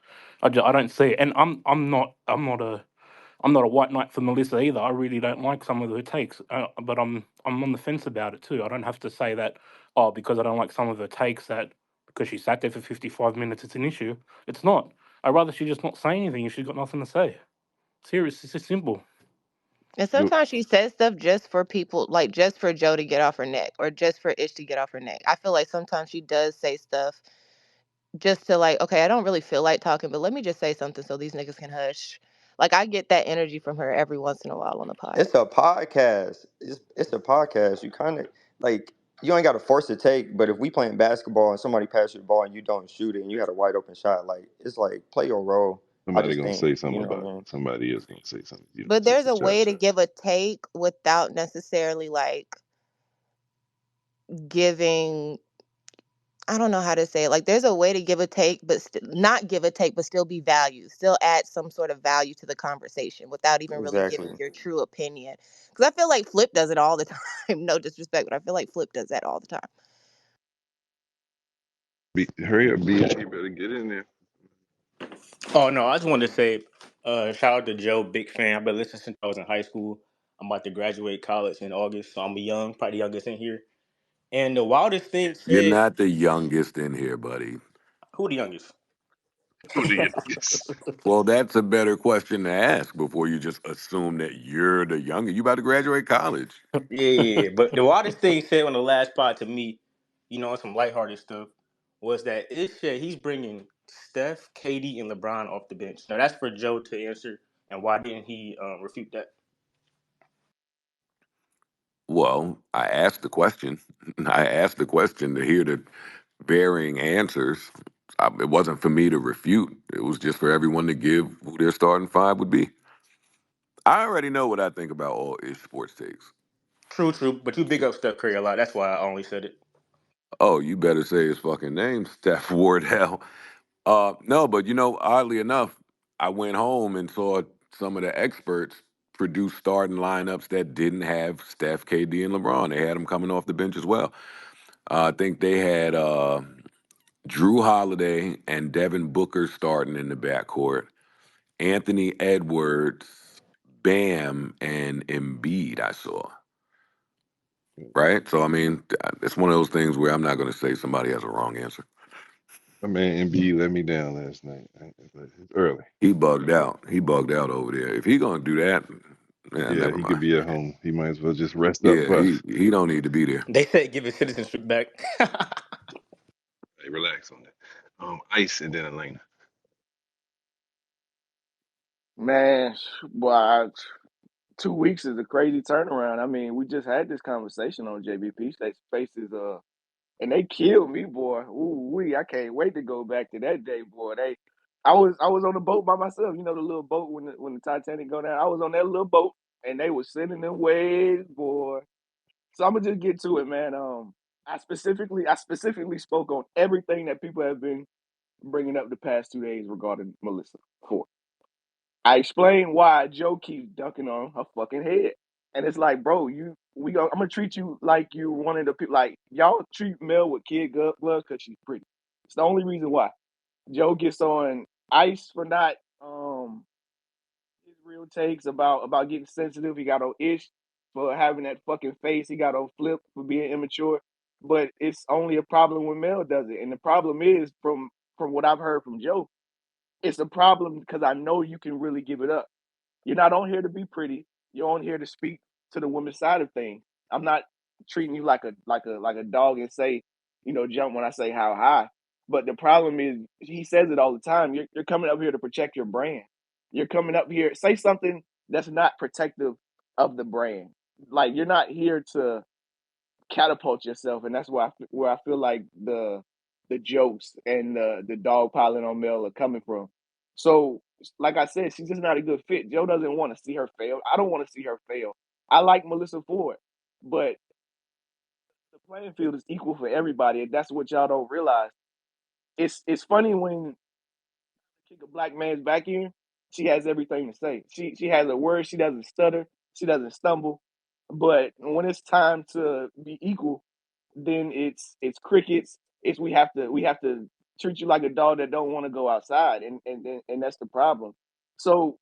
I don't see it, and I'm not a white knight for Melissa either. I really don't like some of her takes, but I'm on the fence about it too. I don't have to say that because I don't like some of her takes that because she sat there for 55 minutes it's an issue. It's not. I'd rather she just not say anything if she's got nothing to say. Serious. It's just simple. And Well, sometimes she says stuff just for people, like just for Joe to get off her neck or just for Ish to get off her neck. I feel like sometimes she does say stuff just to like, okay, I don't really feel like talking, but let me just say something so these niggas can hush. Like I get that energy from her every once in a while on the pod. It's a podcast. It's a podcast. You kind of like you ain't got to force a take. But if we playing basketball and somebody passes you the ball and you don't shoot it and you had a wide open shot, like it's like play your role. I Somebody just gonna think, say you something know what about I it. mean? Somebody is gonna say something. You know, But just there's to a chop way it to up. give a take without necessarily like giving, I don't know how to say it. Like there's a way to give a take, but not give a take, but still be value, still add some sort of value to the conversation without even really Exactly. giving your true opinion. Because I feel like Flip does it all the time. No disrespect, but I feel like Flip does that all the time. Hurry up, B. You better get in there. Oh no, I just wanted to say, shout out to Joe, big fan. I've been listening since I was in high school. I'm about to graduate college in August, so I'm young, probably the youngest in here. And the wildest thing You're said, not the youngest in here, buddy. who the youngest? Who the youngest? Well, that's a better question to ask before you just assume that you're the youngest. You about to graduate college. Yeah. But the wildest thing said on the last pod to me, on some lighthearted stuff, was that it said he's bringing Steph, KD, and LeBron off the bench. Now that's for Joe to answer. And why didn't he refute that? Well, I asked the question. I asked the question to hear the varying answers. It wasn't for me to refute. It was just for everyone to give who their starting five would be. I already know what I think about all ish sports takes. True, true. But you big up Steph Curry a lot. That's why I only said it. Oh, you better say his fucking name, Steph Wardell. No, but oddly enough, I went home and saw some of the experts produce starting lineups that didn't have Steph, KD, and LeBron. They had them coming off the bench as well. I think they had Drew Holiday and Devin Booker starting in the backcourt, Anthony Edwards, Bam, and Embiid. I saw. Right? So, I mean, it's one of those things where I'm not going to say somebody has a wrong answer. My man MB let me down last night. It's early. He bugged out. He bugged out over there. If he going to do that, yeah, Yeah, never he could mind. be at home. He might as well just rest up Yeah, first. he don't need to be there. They said give his citizenship back. Hey, relax on that. Ice and then Elena. Man, boy, 2 weeks is a crazy turnaround. I mean, we just had this conversation on JBP Spaces, and they killed me, boy. Ooh, I can't wait to go back to that day, boy. I was on the boat by myself. You know the little boat when the Titanic go down. I was on that little boat, and they was sending them waves, boy. So I'm gonna just get to it, man. I specifically spoke on everything that people have been bringing up the past 2 days regarding Melyssa Ford. I explained why Joe keeps dunking on her fucking head. And it's like, bro, I'm gonna treat you like you one of the people. Like y'all treat Mel with kid gloves because she's pretty. It's the only reason why. Joe gets on ice for not his real takes about getting sensitive. He got on Ish for having that fucking face. He got on Flip for being immature. But it's only a problem when Mel does it. And the problem is from what I've heard from Joe, it's a problem because I know you can really give it up. You're not on here to be pretty. You're on here to speak to the women's side of things. I'm not treating you like a dog and say, jump when I say how high. But the problem is, he says it all the time. You're coming up here to protect your brand. You're coming up here, say something that's not protective of the brand. Like you're not here to catapult yourself, and that's where I feel like the jokes and the dog piling on Mel are coming from. So, like I said, she's just not a good fit. Joe doesn't want to see her fail. I don't want to see her fail. I like Melyssa Ford, but the playing field is equal for everybody, and that's what y'all don't realize. It's funny when you kick a black man's back in, she has everything to say. She has a word. She doesn't stutter. She doesn't stumble. But when it's time to be equal, then it's crickets. It's we have to treat you like a dog that don't want to go outside, and that's the problem. So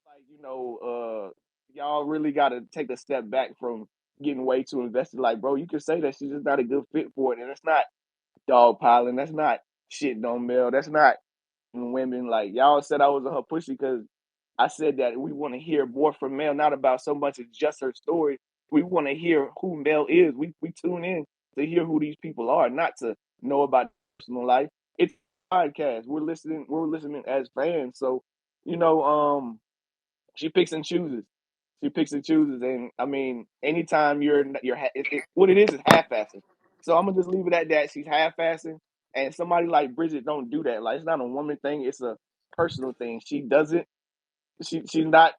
like y'all really got to take a step back from getting way too invested. Like, bro, you can say that she's just not a good fit for it, and it's not dog piling. That's not shitting on Mel. That's not women. Like y'all said, I was on her pussy because I said that we want to hear more from Mel, not about so much as just her story. We want to hear who Mel is. We tune in to hear who these people are, not to know about their personal life. It's a podcast. We're listening. We're listening as fans. So you know, she picks and chooses. She picks and chooses, and I mean, anytime what it is half-assing. So I'm gonna just leave it at that. She's half-assing, And somebody like Bridget don't do that. Like, it's not a woman thing; it's a personal thing. She doesn't. She's not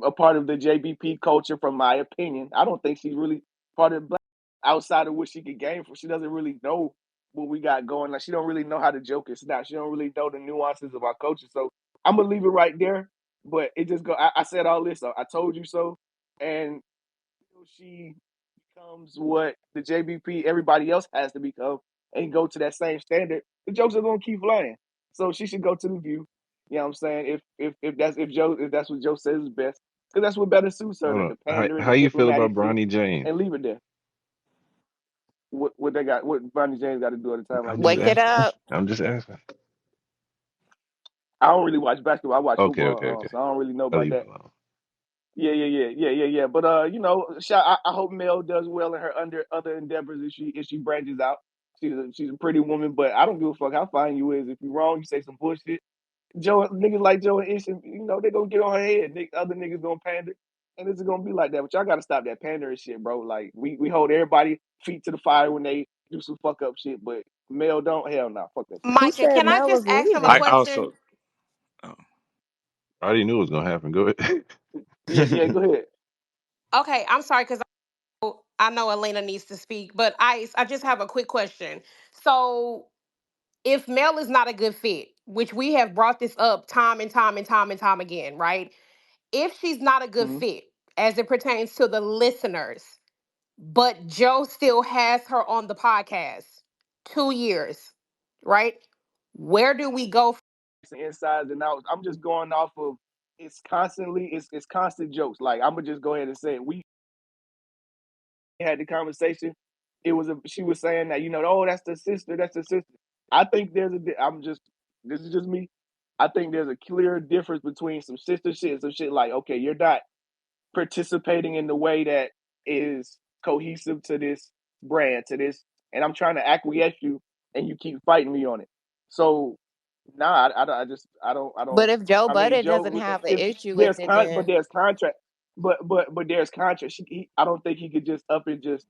a part of the JBP culture, from my opinion. I don't think she's really part of Black outside of what she could gain from. She doesn't really know what we got going. Like, she don't really know how to joke and snap. She don't really know the nuances of our culture. So I'm gonna leave it right there. But it just go. I said all this. I told you so. And she becomes what the JBP everybody else has to become and go to that same standard, the jokes are gonna keep flying. So she should go to the View. You know what I'm saying? If that's what Joe says is best, because that's what better suits her, Hold the on. pandering, How the you feel about diplomatic shit, Bronny James? and leave it there. What they got? What Bonnie James got to do at a time like I'm this? just Wake it asking. up. I'm just asking. I don't really watch basketball. I watch Okay, okay, football, okay. so I don't really know I'll about leave it that. alone. Yeah. But I hope Mel does well in her under other endeavors if she branches out. She's a pretty woman, but I don't give a fuck how fine you is. If you wrong, you say some bullshit. Joe niggas like Joe and Ish, they gonna get on her head. Other niggas gonna pander, and it's gonna be like that. But y'all gotta stop that pandering shit, bro. Like we hold everybody feet to the fire when they do some fuck up shit, but Mel don't. Hell no, fuck that shit. Who Micah, said can I Mel just was ask him a I leaving? question? also. Oh. I already knew it was gonna happen. Go ahead. Yeah. Go ahead. Okay, I'm sorry because I know Elena needs to speak, but I just have a quick question. So if Mel is not a good fit, which we have brought this up time and time and time and time again, right? If she's not a good Mm-hmm. fit as it pertains to the listeners, but Joe still has her on the podcast 2 years, right? Where do we go? Insides and outs. I'm just going off of it's constant jokes. Like, I'm gonna just go ahead and say it. We had the conversation. She was saying that, oh, that's the sister, that's the sister. I think this is just me. I think there's a clear difference between some sister shit and some shit like, okay, you're not participating in the way that is cohesive to this brand, to this, and I'm trying to acquiesce you, and you keep fighting me on it. So, nah, I don't. But if Joe I mean, Budden Joe, doesn't have an if issue with it, but then there's contract, but there's contract. I don't think he could just up and just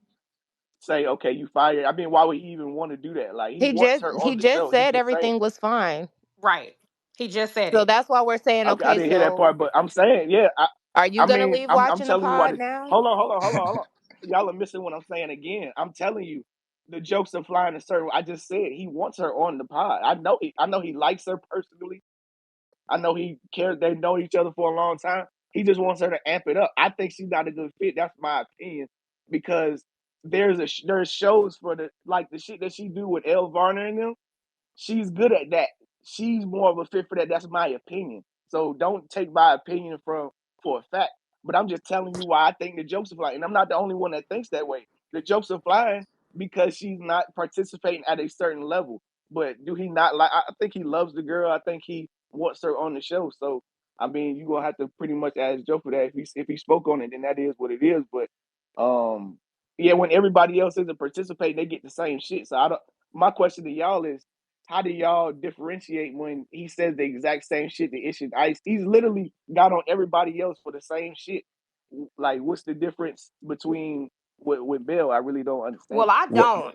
say, okay, you fired. I mean, why would he even want to do that? Like, he wants her he on the just show. He's said just saying. everything was fine. Right. He just said So it. that's why we're saying, Okay, I okay, didn't hear that so part, but I'm saying, yeah. are you I gonna mean, leave I'm watching the telling you why pod this. now? Hold on. Y'all are missing what I'm saying again. I'm telling you, the jokes are flying a certain way. I just said he wants her on the pod. I know he likes her personally. I know he cares. They've known each other for a long time. He just wants her to amp it up. I think she's not a good fit. That's my opinion, because there's shows for the shit that she do with El Varner and them. She's good at that. She's more of a fit for that. That's my opinion. So don't take my opinion for a fact. But I'm just telling you why I think the jokes are flying. And I'm not the only one that thinks that way. The jokes are flying because she's not participating at a certain level. But do he not like? I think he loves the girl. I think he wants her on the show. So I mean, you gonna have to pretty much ask Joe for that. If he spoke on it, then that is what it is. But yeah, when everybody else isn't participating, they get the same shit. So I don't. My question to y'all is, how do y'all differentiate when he says the exact same shit to Ish and Ice? He's literally got on everybody else for the same shit. Like, what's the difference between with Bill? I really don't understand Well, it. I What? don't.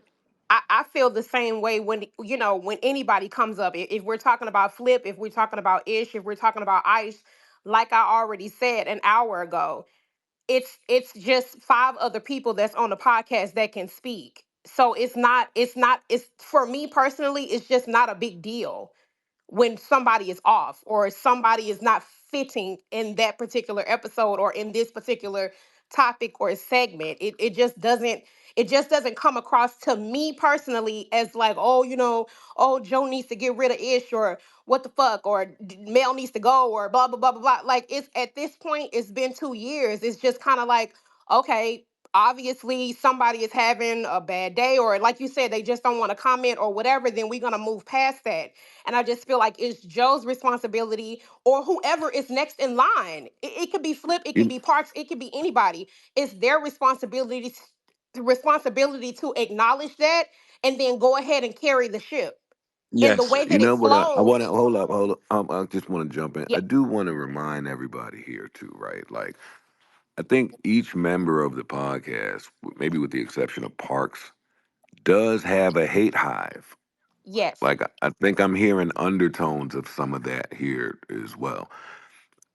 I feel the same way when when anybody comes up. If we're talking about Flip, if we're talking about Ish, if we're talking about Ice, like I already said an hour ago, it's just five other people that's on the podcast that can speak. So it's for me personally, it's just not a big deal when somebody is off or somebody is not fitting in that particular episode or in this particular topic or segment. It just doesn't come across to me personally as like, oh, oh, Joe needs to get rid of Ish, or what the fuck, or Mel needs to go, or blah blah blah blah blah. Like, it's at this point, it's been 2 years. It's just kind of like, okay, obviously somebody is having a bad day, or like you said, they just don't want to comment or whatever, then we're gonna move past that. And I just feel like it's Joe's responsibility, or whoever is next in line. It could be Flip, it could You, be Parks, it could be anybody. It's their responsibility to acknowledge that and then go ahead and carry the ship. And the Yes. way you that it know what? I want to flows, hold up. I just want to jump in. yeah. I do want to remind everybody here too, right? Like, I think each member of the podcast, maybe with the exception of Parks, does have a hate hive. Yes. Like I think I'm hearing undertones of some of that here as well.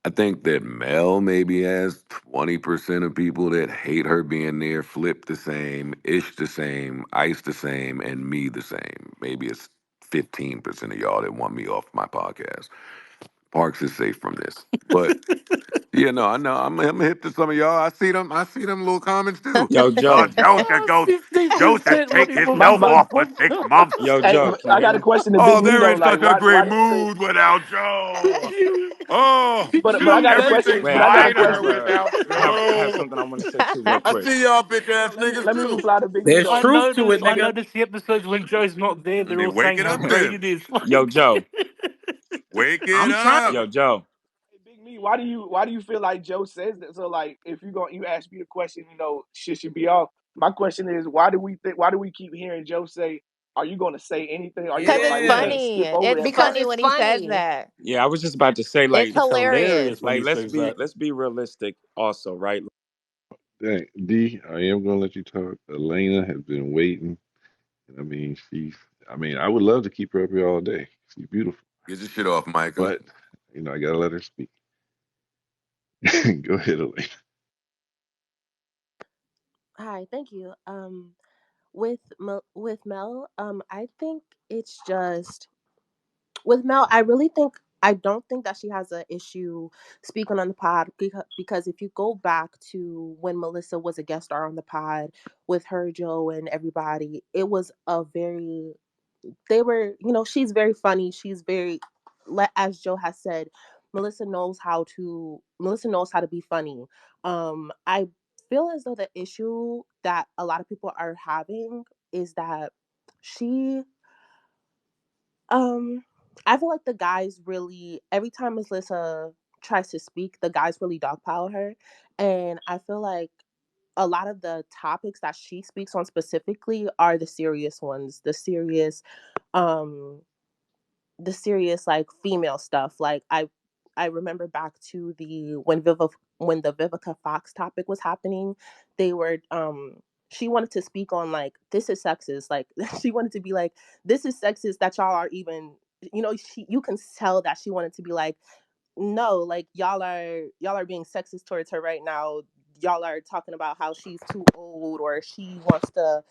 I think that Mel maybe has 20% of people that hate her being there, Flip the same, Ish the same, Ice the same, and me the same. Maybe it's 15% of y'all that want me off my podcast. Parks is safe from this. But yeah, no, I know. I'm hip to some of y'all. I see them. I see them little comments too. Yo, Oh, Joe. Joe should 50% want take him off My, the himself my, off for Facebook. 6 months. Yo, hey, Joe. Can you I hear got a me? question to Oh, Big Me they're though. in Like, such a great why do you think? mood without Joe. Oh, But I You got a better. question. everything's Wait, But I got a lighter question. without I have Joe. something I want to say too, real I quick. see y'all bitch ass Let niggas me too. reply to Big Me There's though. truth to it, I know there's the episodes when Joe's not there, And they're they all wake saying it how up great then. it is. Yo, Joe. Wake it I'm trying. up. Yo, Joe. Hey, Big Me, why do you feel like Joe says that? So like, if you ask me the question, shit should be off. My question is, why do we keep hearing Joe say, "Are you going to say anything? Are you Cause going it's like we Yeah. can't funny. skip over It's that Because part?" funny it's when he says funny. that. Yeah, I was just about to say, It's like, It's hilarious when like he says that. let's be realistic also, right? Dang, D, I am gonna let you talk. Elena has been waiting. I mean, I mean, I would love to keep her up here all day. She's beautiful, Get your shit off, Micah. but I gotta let her speak. Go ahead, Elena. Hi, thank you. With Mel, I think it's just with Mel. I don't think that she has an issue speaking on the pod because if you go back to when Melyssa was a guest star on the pod with her, Joe, and everybody, it was a very they were she's very funny. She's very as Joe has said, Melissa knows how to be funny. I feel as though the issue that a lot of people are having is that she um I feel like the guys really every time Melissa tries to speak, the guys really dogpile her, and I feel like a lot of the topics that she speaks on specifically are the serious ones, um the serious like female stuff. Like I remember back to the when the Vivica Fox topic was happening, they were she wanted to speak on like this is sexist. Like she wanted to be like this is sexist that y'all are even you can tell that she wanted to be like no, like y'all are being sexist towards her right now. Y'all are talking about how she's too old or she wants to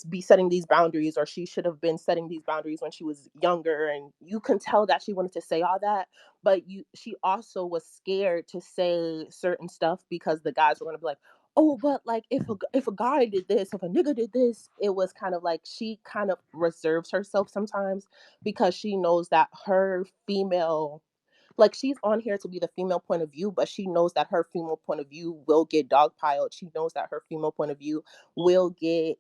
be setting these boundaries or she should have been setting these boundaries when she was younger, and you can tell that she wanted to say all that, but she also was scared to say certain stuff because the guys were going to be like, oh, but like if a guy did this, if a nigga did this, it was kind of like she kind of reserves herself sometimes because she knows that her female like she's on here to be the female point of view, but she knows that her female point of view will get dogpiled. She knows that her female point of view will get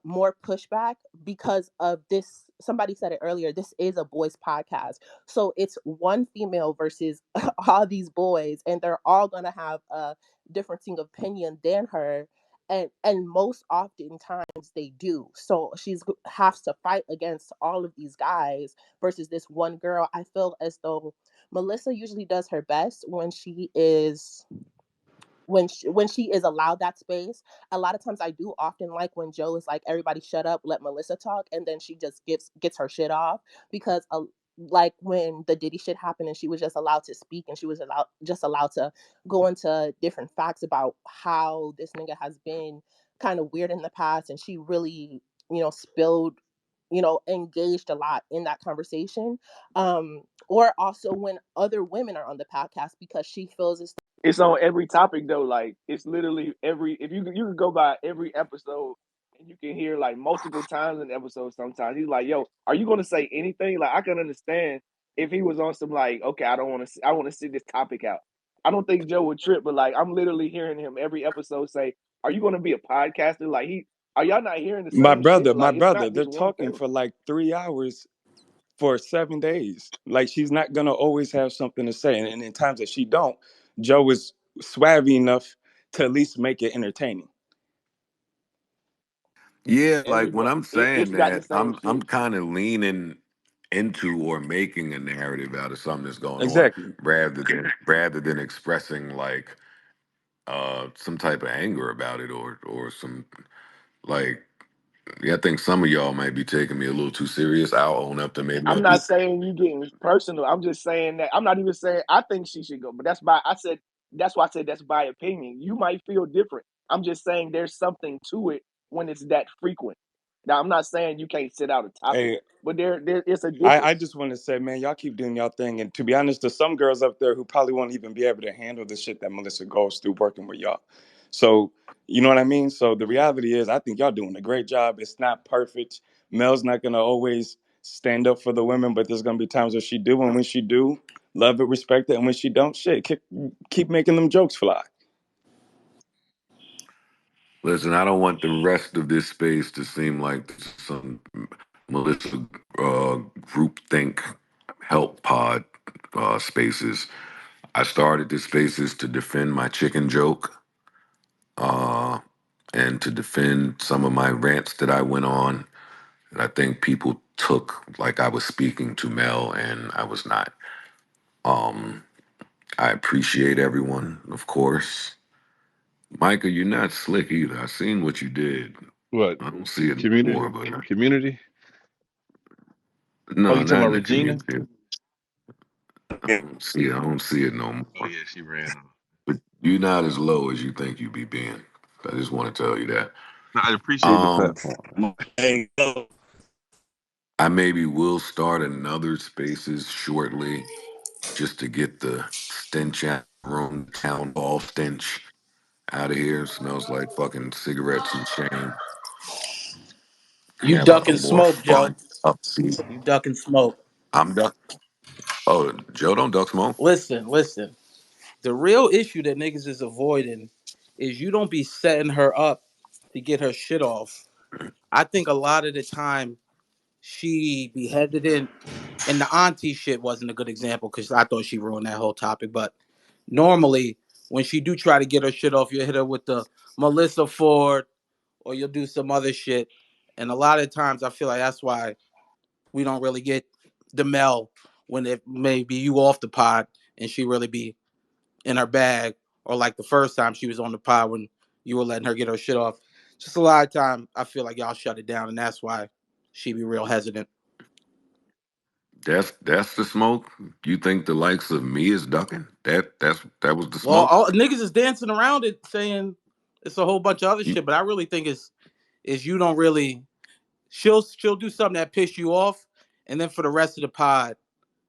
more pushback because of this. Somebody said it earlier. This is a boys' podcast, so it's one female versus all these boys, and they're all gonna have a differencing opinion than her. And most oftentimes they do. So she's has to fight against all of these guys versus this one girl. I feel as though Melyssa usually does her best when she is allowed that space. A lot of times I do often like when Joe is like, everybody shut up, let Melyssa talk, and then she just gets her shit off because like when the Diddy shit happened and she was just allowed to speak and she was allowed to go into different facts about how this nigga has been kind of weird in the past, and she really spilled, engaged a lot in that conversation. Or also when other women are on the podcast because she feels it's on every topic though. Like it's literally every if you can go by every episode and you can hear like multiple times in the episode. Sometimes he's like, "Yo, are you going to say anything?" Like I can understand if he was on some like, "Okay, I want to see this topic out." I don't think Joe would trip, but like I'm literally hearing him every episode say, "Are you going to be a podcaster?" Like are y'all not hearing the same shit? My Like it's brother, not they're just one talking thing. for like 3 hours for 7 days. Like she's not gonna always have something to say, and in times that she don't, Joe is suave enough to at least make it entertaining. Yeah, like when Everybody, I'm it's saying got the that, same I'm shit. kind of leaning into or making a narrative out of something that's going on Exactly. rather than expressing like some type of anger about it or some like Yeah, I think some of y'all might be taking me a little too serious. I'll own up to maybe I I'm do. not saying you getting personal. I'm just saying that I'm not even saying I think she should go, but that's why I said that's by opinion. You might feel different. I'm just saying there's something to it when it's that frequent. Now I'm not saying you can't sit out a topic, Hey, but there it's a I difference. just want to say, man, y'all keep doing y'all thing. And to be honest, there's some girls up there who probably won't even be able to handle the shit that Melissa goes through working with y'all. So, you know what I mean? So the reality is, I think y'all doing a great job. It's not perfect. Mel's not going to always stand up for the women, but there's going to be times where she do. And when she do, love it, respect it. And when she don't, shit, keep making them jokes fly. Listen, I don't want the rest of this space to seem like some Melissa group think help pod spaces. I started the spaces to defend my chicken joke uh, and to defend some of my rants that I went on. And I think people took like I was speaking to Mel, and I was not. Um, I appreciate everyone, of course. Micah, you're not slick either. I seen what you did. What? I don't see it Community? more, but Community? Oh, no, you talking not about in the Regina? community. I don't see it. I don't see it no Oh more. yeah, she ran off. But you're not as low as you think you be being. I just want to tell you that. No, I appreciate the Um, platform. Hey, yo. I maybe will start another spaces shortly, just to get the stench out of the room, town hall stench out of here. It smells like fucking cigarettes and shame. You Have a ducking more smoke, Joe. fun upseat. You ducking smoke. I'm done. Oh, Joe don't duck smoke. Listen. The real issue that niggas is avoiding is you don't be setting her up to get her shit off. I think a lot of the time she be hesitant, and the auntie shit wasn't a good example because I thought she ruined that whole topic. But normally, when she do try to get her shit off, you hit her with the Melyssa Ford, or you'll do some other shit. And a lot of times, I feel like that's why we don't really get the Mel when it may be you off the pod and she really be in her bag, or like the first time she was on the pod when you were letting her get her shit off. Just a lot of time, I feel like y'all shut it down, and that's why she be real hesitant. That's the smoke. You think the likes of me is ducking? That was the Well, smoke. all niggas is dancing around it, saying it's a whole bunch of other You, shit, but I really think is you don't really. She'll do something that piss you off, and then for the rest of the pod,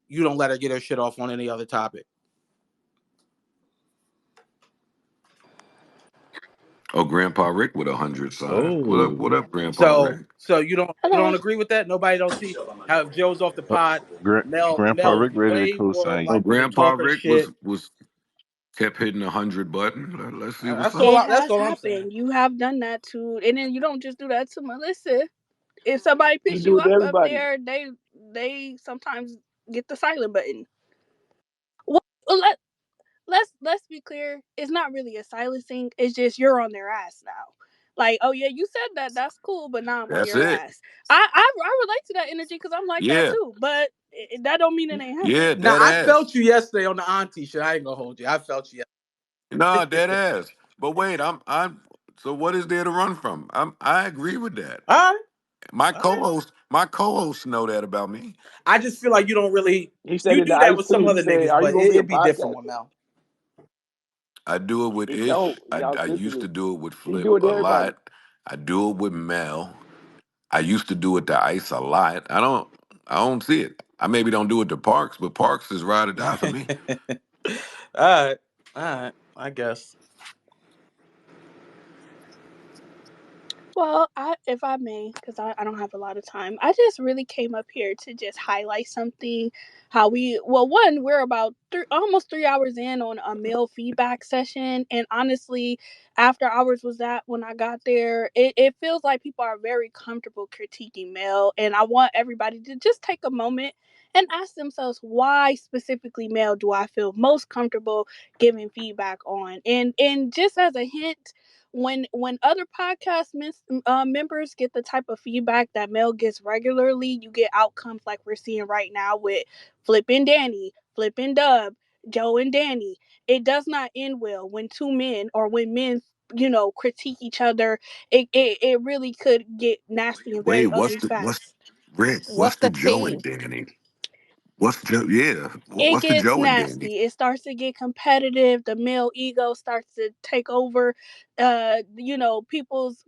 you don't let her get her shit off on any other topic. oh, Grandpa Rick with 100 sign. What up? What Oh, up, Grandpa So Rick? so you don't Hello. agree with that? Nobody don't see how if Joe's off the pod, Grandpa Mel Rick is ready to way more co-sign Oh, you. likely to Grandpa talk her Rick shit. was kept hitting 100 button. Let's see what's That's all. up. It That's has all I'm saying. happened. You have done that too, and then you don't just do that to Melissa. If somebody You piss do you it to off up everybody. there, they sometimes get the silent button. Well, let's be clear. It's not really a silencing. It's just you're on their ass now. Like, oh yeah, you said that. That's cool, but now I'm on That's your it. ass. I relate to that energy because I'm like that Yeah, too. But that don't mean it ain't yeah, happening. Now dead I ass. felt you yesterday on the auntie shit. I ain't gonna hold you. I felt you. Nah, dead ass. But wait, I'm. So what is there to run from? I agree with that. All right, My all right. co-hosts know that about me. I just feel like you don't really. He said You it to do that Ice with too. some He other said, niggas, "Are you but gonna be a it'd be different with podcaster?" Mel. I do it with It don't. Ish. Y'all I used sensitive. to do it with He Flip do it to a everybody. lot. I do it with Mel. I used to do it to Ice a lot. I don't see it. I maybe don't do it to Parks, but Parks is ride or die for me. All right, all right. I guess. Well, if I may, because I don't have a lot of time, I just really came up here to just highlight something. How we're about almost 3 hours in on a male feedback session. And honestly, after hours was that when I got there, it feels like people are very comfortable critiquing male. And I want everybody to just take a moment and ask themselves, why specifically male do I feel most comfortable giving feedback on? And just as a hint, when other members get the type of feedback that Mel gets regularly, you get outcomes like we're seeing right now with Flip and Danny, Flip and Dub, Joe and Danny. It does not end well when two men or when men critique each other, it really could get nasty and Wait, very ugly what's fast. Rick? What's What's the the Joe tea? and Danny? What's Joe? Yeah, It what's the gets Joe and Danny? nasty. It starts to get competitive. The male ego starts to take over. People's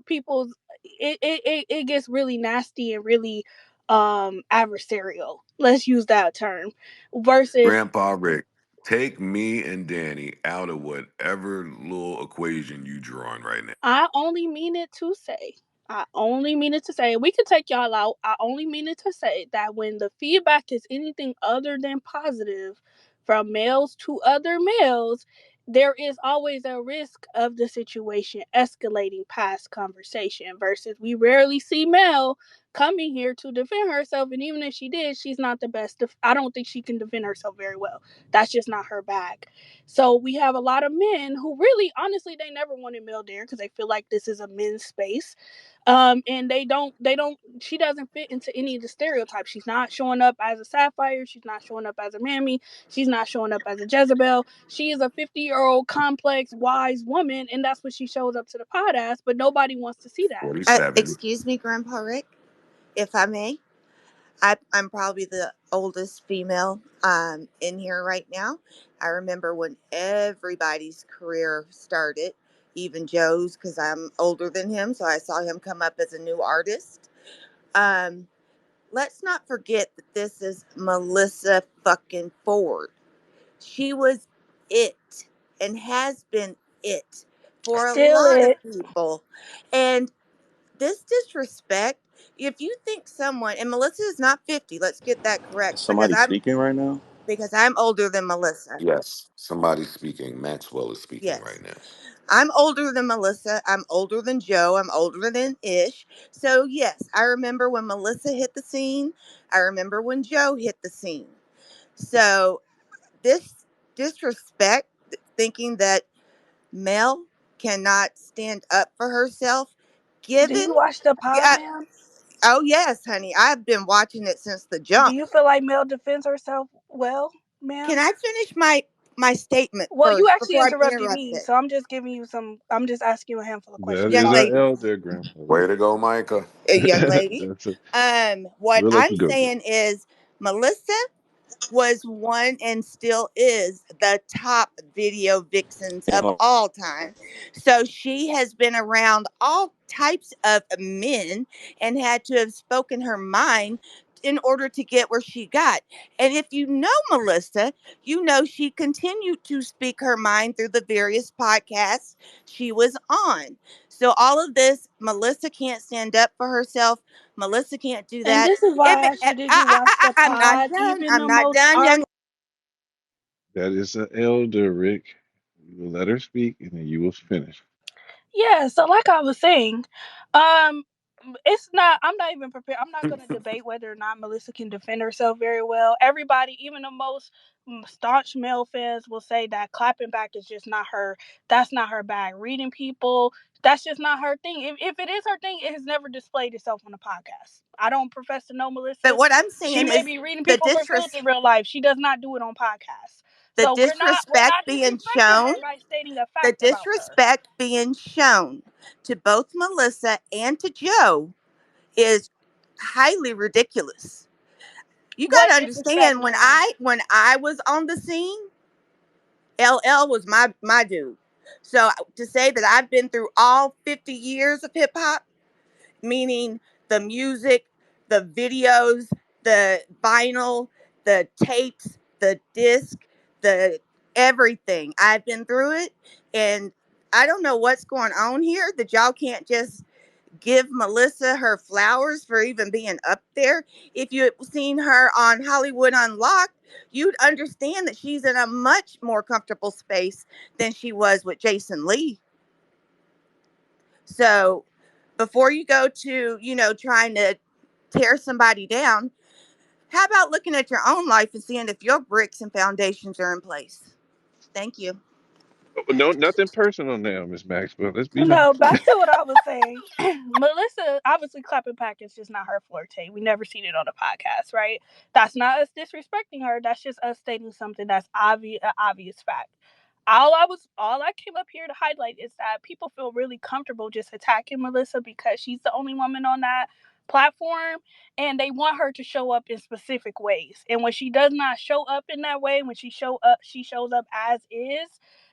it gets really nasty and really adversarial. Let's use that term. Versus Grandpa Rick, take me and Danny out of whatever little equation you drawing right now. I only mean it to say. I only mean it to say. We could take y'all out. I only mean it to say that when the feedback is anything other than positive from males to other males, there is always a risk of the situation escalating past conversation. Versus we rarely see Mel coming here to defend herself, and even if she did, she's not the best. I don't think she can defend herself very well. That's just not her bag. So we have a lot of men who really, honestly, they never wanted Mel there because they feel like this is a men's space. And she doesn't fit into any of the stereotypes. She's not showing up as a Sapphire. She's not showing up as a Mammy. She's not showing up as a Jezebel. She is a 50-year-old complex, wise woman, and that's what she shows up to the pod as, but nobody wants to see that. 47. Excuse me, Grandpa Rick, if I may. I'm probably the oldest female in here right now. I remember when everybody's career started, even Joe's, because I'm older than him, so I saw him come up as a new artist. Um, let's not forget that this is Melyssa fucking Ford. She was it and has been it for a Still lot of it. people. And this disrespect, if you think someone, and Melyssa is not 50, let's get that correct, Somebody speaking right now? because I'm older than Melyssa. Yes, somebody's speaking. Maxwell is speaking Yes. right now. I'm older than Melyssa. I'm older than Joe. I'm older than Ish. So yes, I remember when Melyssa hit the scene. I remember when Joe hit the scene. So this disrespect, thinking that Mel cannot stand up for herself, Do given, you watch the pod, yeah, ma'am? oh yes, honey, I've been watching it since the Do jump. you feel like Mel defends herself well, Can ma'am? I finish my statement Well, you first actually before I interrupted interrupt me, it? so I'm just giving you some. I'm just asking you a handful of That questions. Young is Go an ahead. lady, elder, Grandpa. Way to go, Micah. a young lady. That's it. What We'll let I'm you go. saying is, Melyssa was one and still is the top video vixens of Damn. all time. So she has been around all types of men and had to have spoken her mind in order to get where she got. And if you know Melyssa, you know she continued to speak her mind through the various podcasts she was on. So all of this, Melyssa can't stand up for herself. Melyssa can't do And that. this is why If I asked you, did you watch the I'm not pod? done. Even I'm the not most done, young. That is an elder, Rick. You will let her speak, and then you will finish. yeah. So, like I was saying, um, it's not. I'm not even prepared. I'm not going to debate whether or not Melyssa can defend herself very well. Everybody, even the most staunch male fans, will say that clapping back is just not her. That's not her bag. Reading people, that's just not her thing. If it is her thing, it has never displayed itself on a podcast. I don't profess to know But Melyssa. what I'm She saying may is be reading the people for filth in real life. She does not do it on podcasts. the So we're disrespect not being disrespecting shown, her by stating a the fact about her. disrespect being shown to both Melyssa and to Joe is highly ridiculous. You got What to disrespect, understand, ma'am? when I was on the scene, LL was my dude. So to say that I've been through all 50 years of hip hop, meaning the music, the videos, the vinyl, the tapes, the disc, the everything. I've been through it, and I don't know what's going on here that y'all can't just give Melyssa her flowers for even being up there. If you had seen her on Hollywood Unlocked, you'd understand that she's in a much more comfortable space than she was with Jason Lee. So before you go to, trying to tear somebody down, how about looking at your own life and seeing if your bricks and foundations are in place? Thank you. Oh, no, nothing personal now, Miss Maxwell. Let's be nice. No, back to what I was saying. Melyssa, obviously, clapping back is just not her forte. We never seen it on a podcast, right? That's not us disrespecting her. That's just us stating something that's obvious, an obvious fact. all I came up here to highlight is that people feel really comfortable just attacking Melyssa because she's the only woman on that platform, and they want her to show up in specific ways. And when she does not show up in that way, when she shows up as is,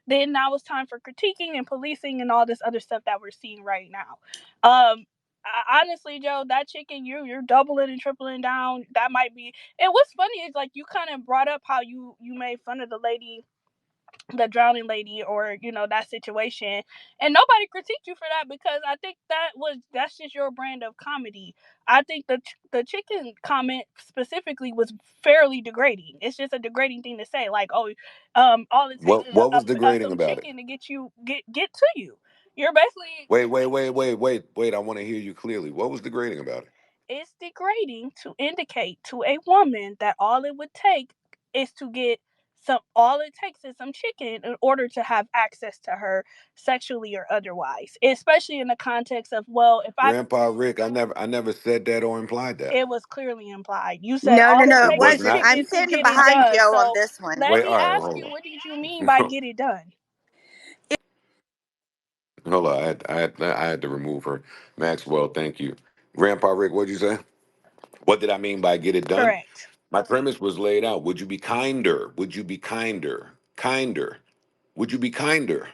then now it's time for critiquing and policing and all this other stuff that we're seeing right now. Honestly, Joe, that chicken, you're doubling and tripling down. That might be. And what's funny is like you kind of brought up how you made fun of the lady, the drowning lady, or that situation, and nobody critiqued you for that, because I think that's just your brand of comedy. I think the chicken comment specifically was fairly degrading. It's just a degrading thing to say, like, oh, all it takes is What was degrading some about it? chicken to get to you. You're basically. Wait. I want to hear you clearly. What was degrading about it? It's degrading to indicate to a woman that all it would take is to get all it takes is some chicken in order to have access to her sexually or otherwise, especially in the context of, well, if I Grandpa Rick, I never said that or implied that. it was clearly implied. You said No, no, all it no, it It takes was is wasn't. not. I'm chicken to standing get it behind done. Joe on So this one. let Wait, me all right, ask hold you, on. what did you mean by get it done? Hold on. I had to remove her. Maxwell, thank you. Grandpa Rick, what'd you say? What did I mean by get it done? Correct. My premise was laid out. Would you be kinder? Would you be kinder? Kinder. Would you be kinder?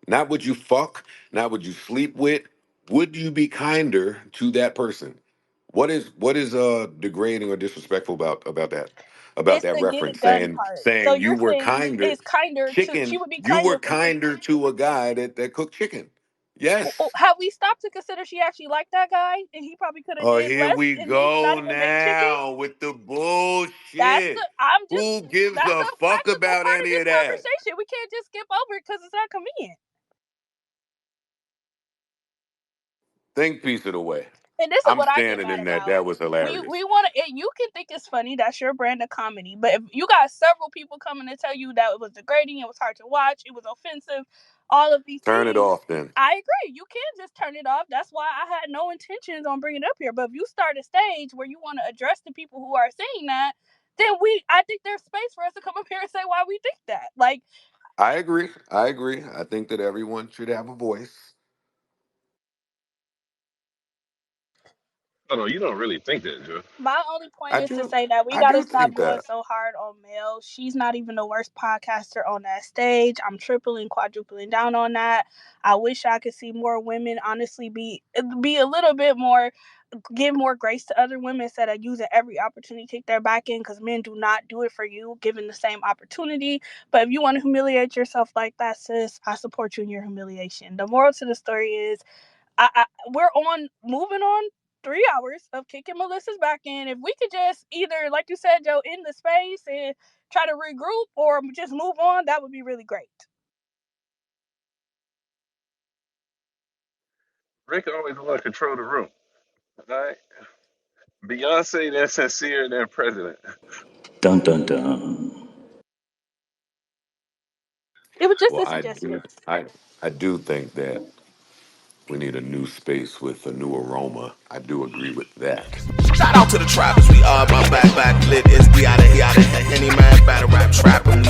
Not would you fuck, not would you sleep with. Would you be kinder to that person? What is degrading or disrespectful about that? About It's that the get it reference done saying part. So saying you you're were saying kinder it's kinder to she chicken, would be you were kinder for. kinder to a guy that cooked chicken. Yes. Have we stopped to consider she actually liked that guy, and he probably could have Oh, did here less we and didn't not go even make chicken? now with the That's bullshit. the I'm just Who gives That's a a fuck practical about part of any this of that? conversation. We can't just skip over it because it's not convenient. Think piece of the way. And this is I'm what I get standing mad in that. about. That was We hilarious. want to. You can think it's funny. That's your brand of comedy. But if you got several people coming to tell you that it was degrading, it was hard to watch, it was offensive, all of these Turn it things, off then. I agree. You can't just turn it off. That's why I had no intentions on bringing it up here. But if you start a stage where you want to address the people who are saying that, then I think there's space for us to come up here and say why we think that. Like, I agree. I agree. I think that everyone should have a voice. Oh no, you don't really think that, Joe. my only point I is to do. say that we I got to do stop think going that. so hard on Mel. She's not even the worst podcaster on that stage. I'm tripling, quadrupling down on that. I wish I could see more women honestly be a little bit more, give more grace to other women instead of using every opportunity to take their back in, because men do not do it for you given the same opportunity. But if you want to humiliate yourself like that, sis, I support you in your humiliation. The moral to the story is we're on moving on 3 hours of kicking Melyssa's back in. If we could just either, like you said, Joe, in the space and try to regroup or just move on, that would be really great. Rick always want to control the room. All right. Beyonce, then sincere, then president. Dun dun dun. It was just Well, a I suggestion. do. I do think that we need a new space with a new aroma. I do agree with that. Shout out to the trappers, we are my back lit is we out of here. Any man battle rap trap 'em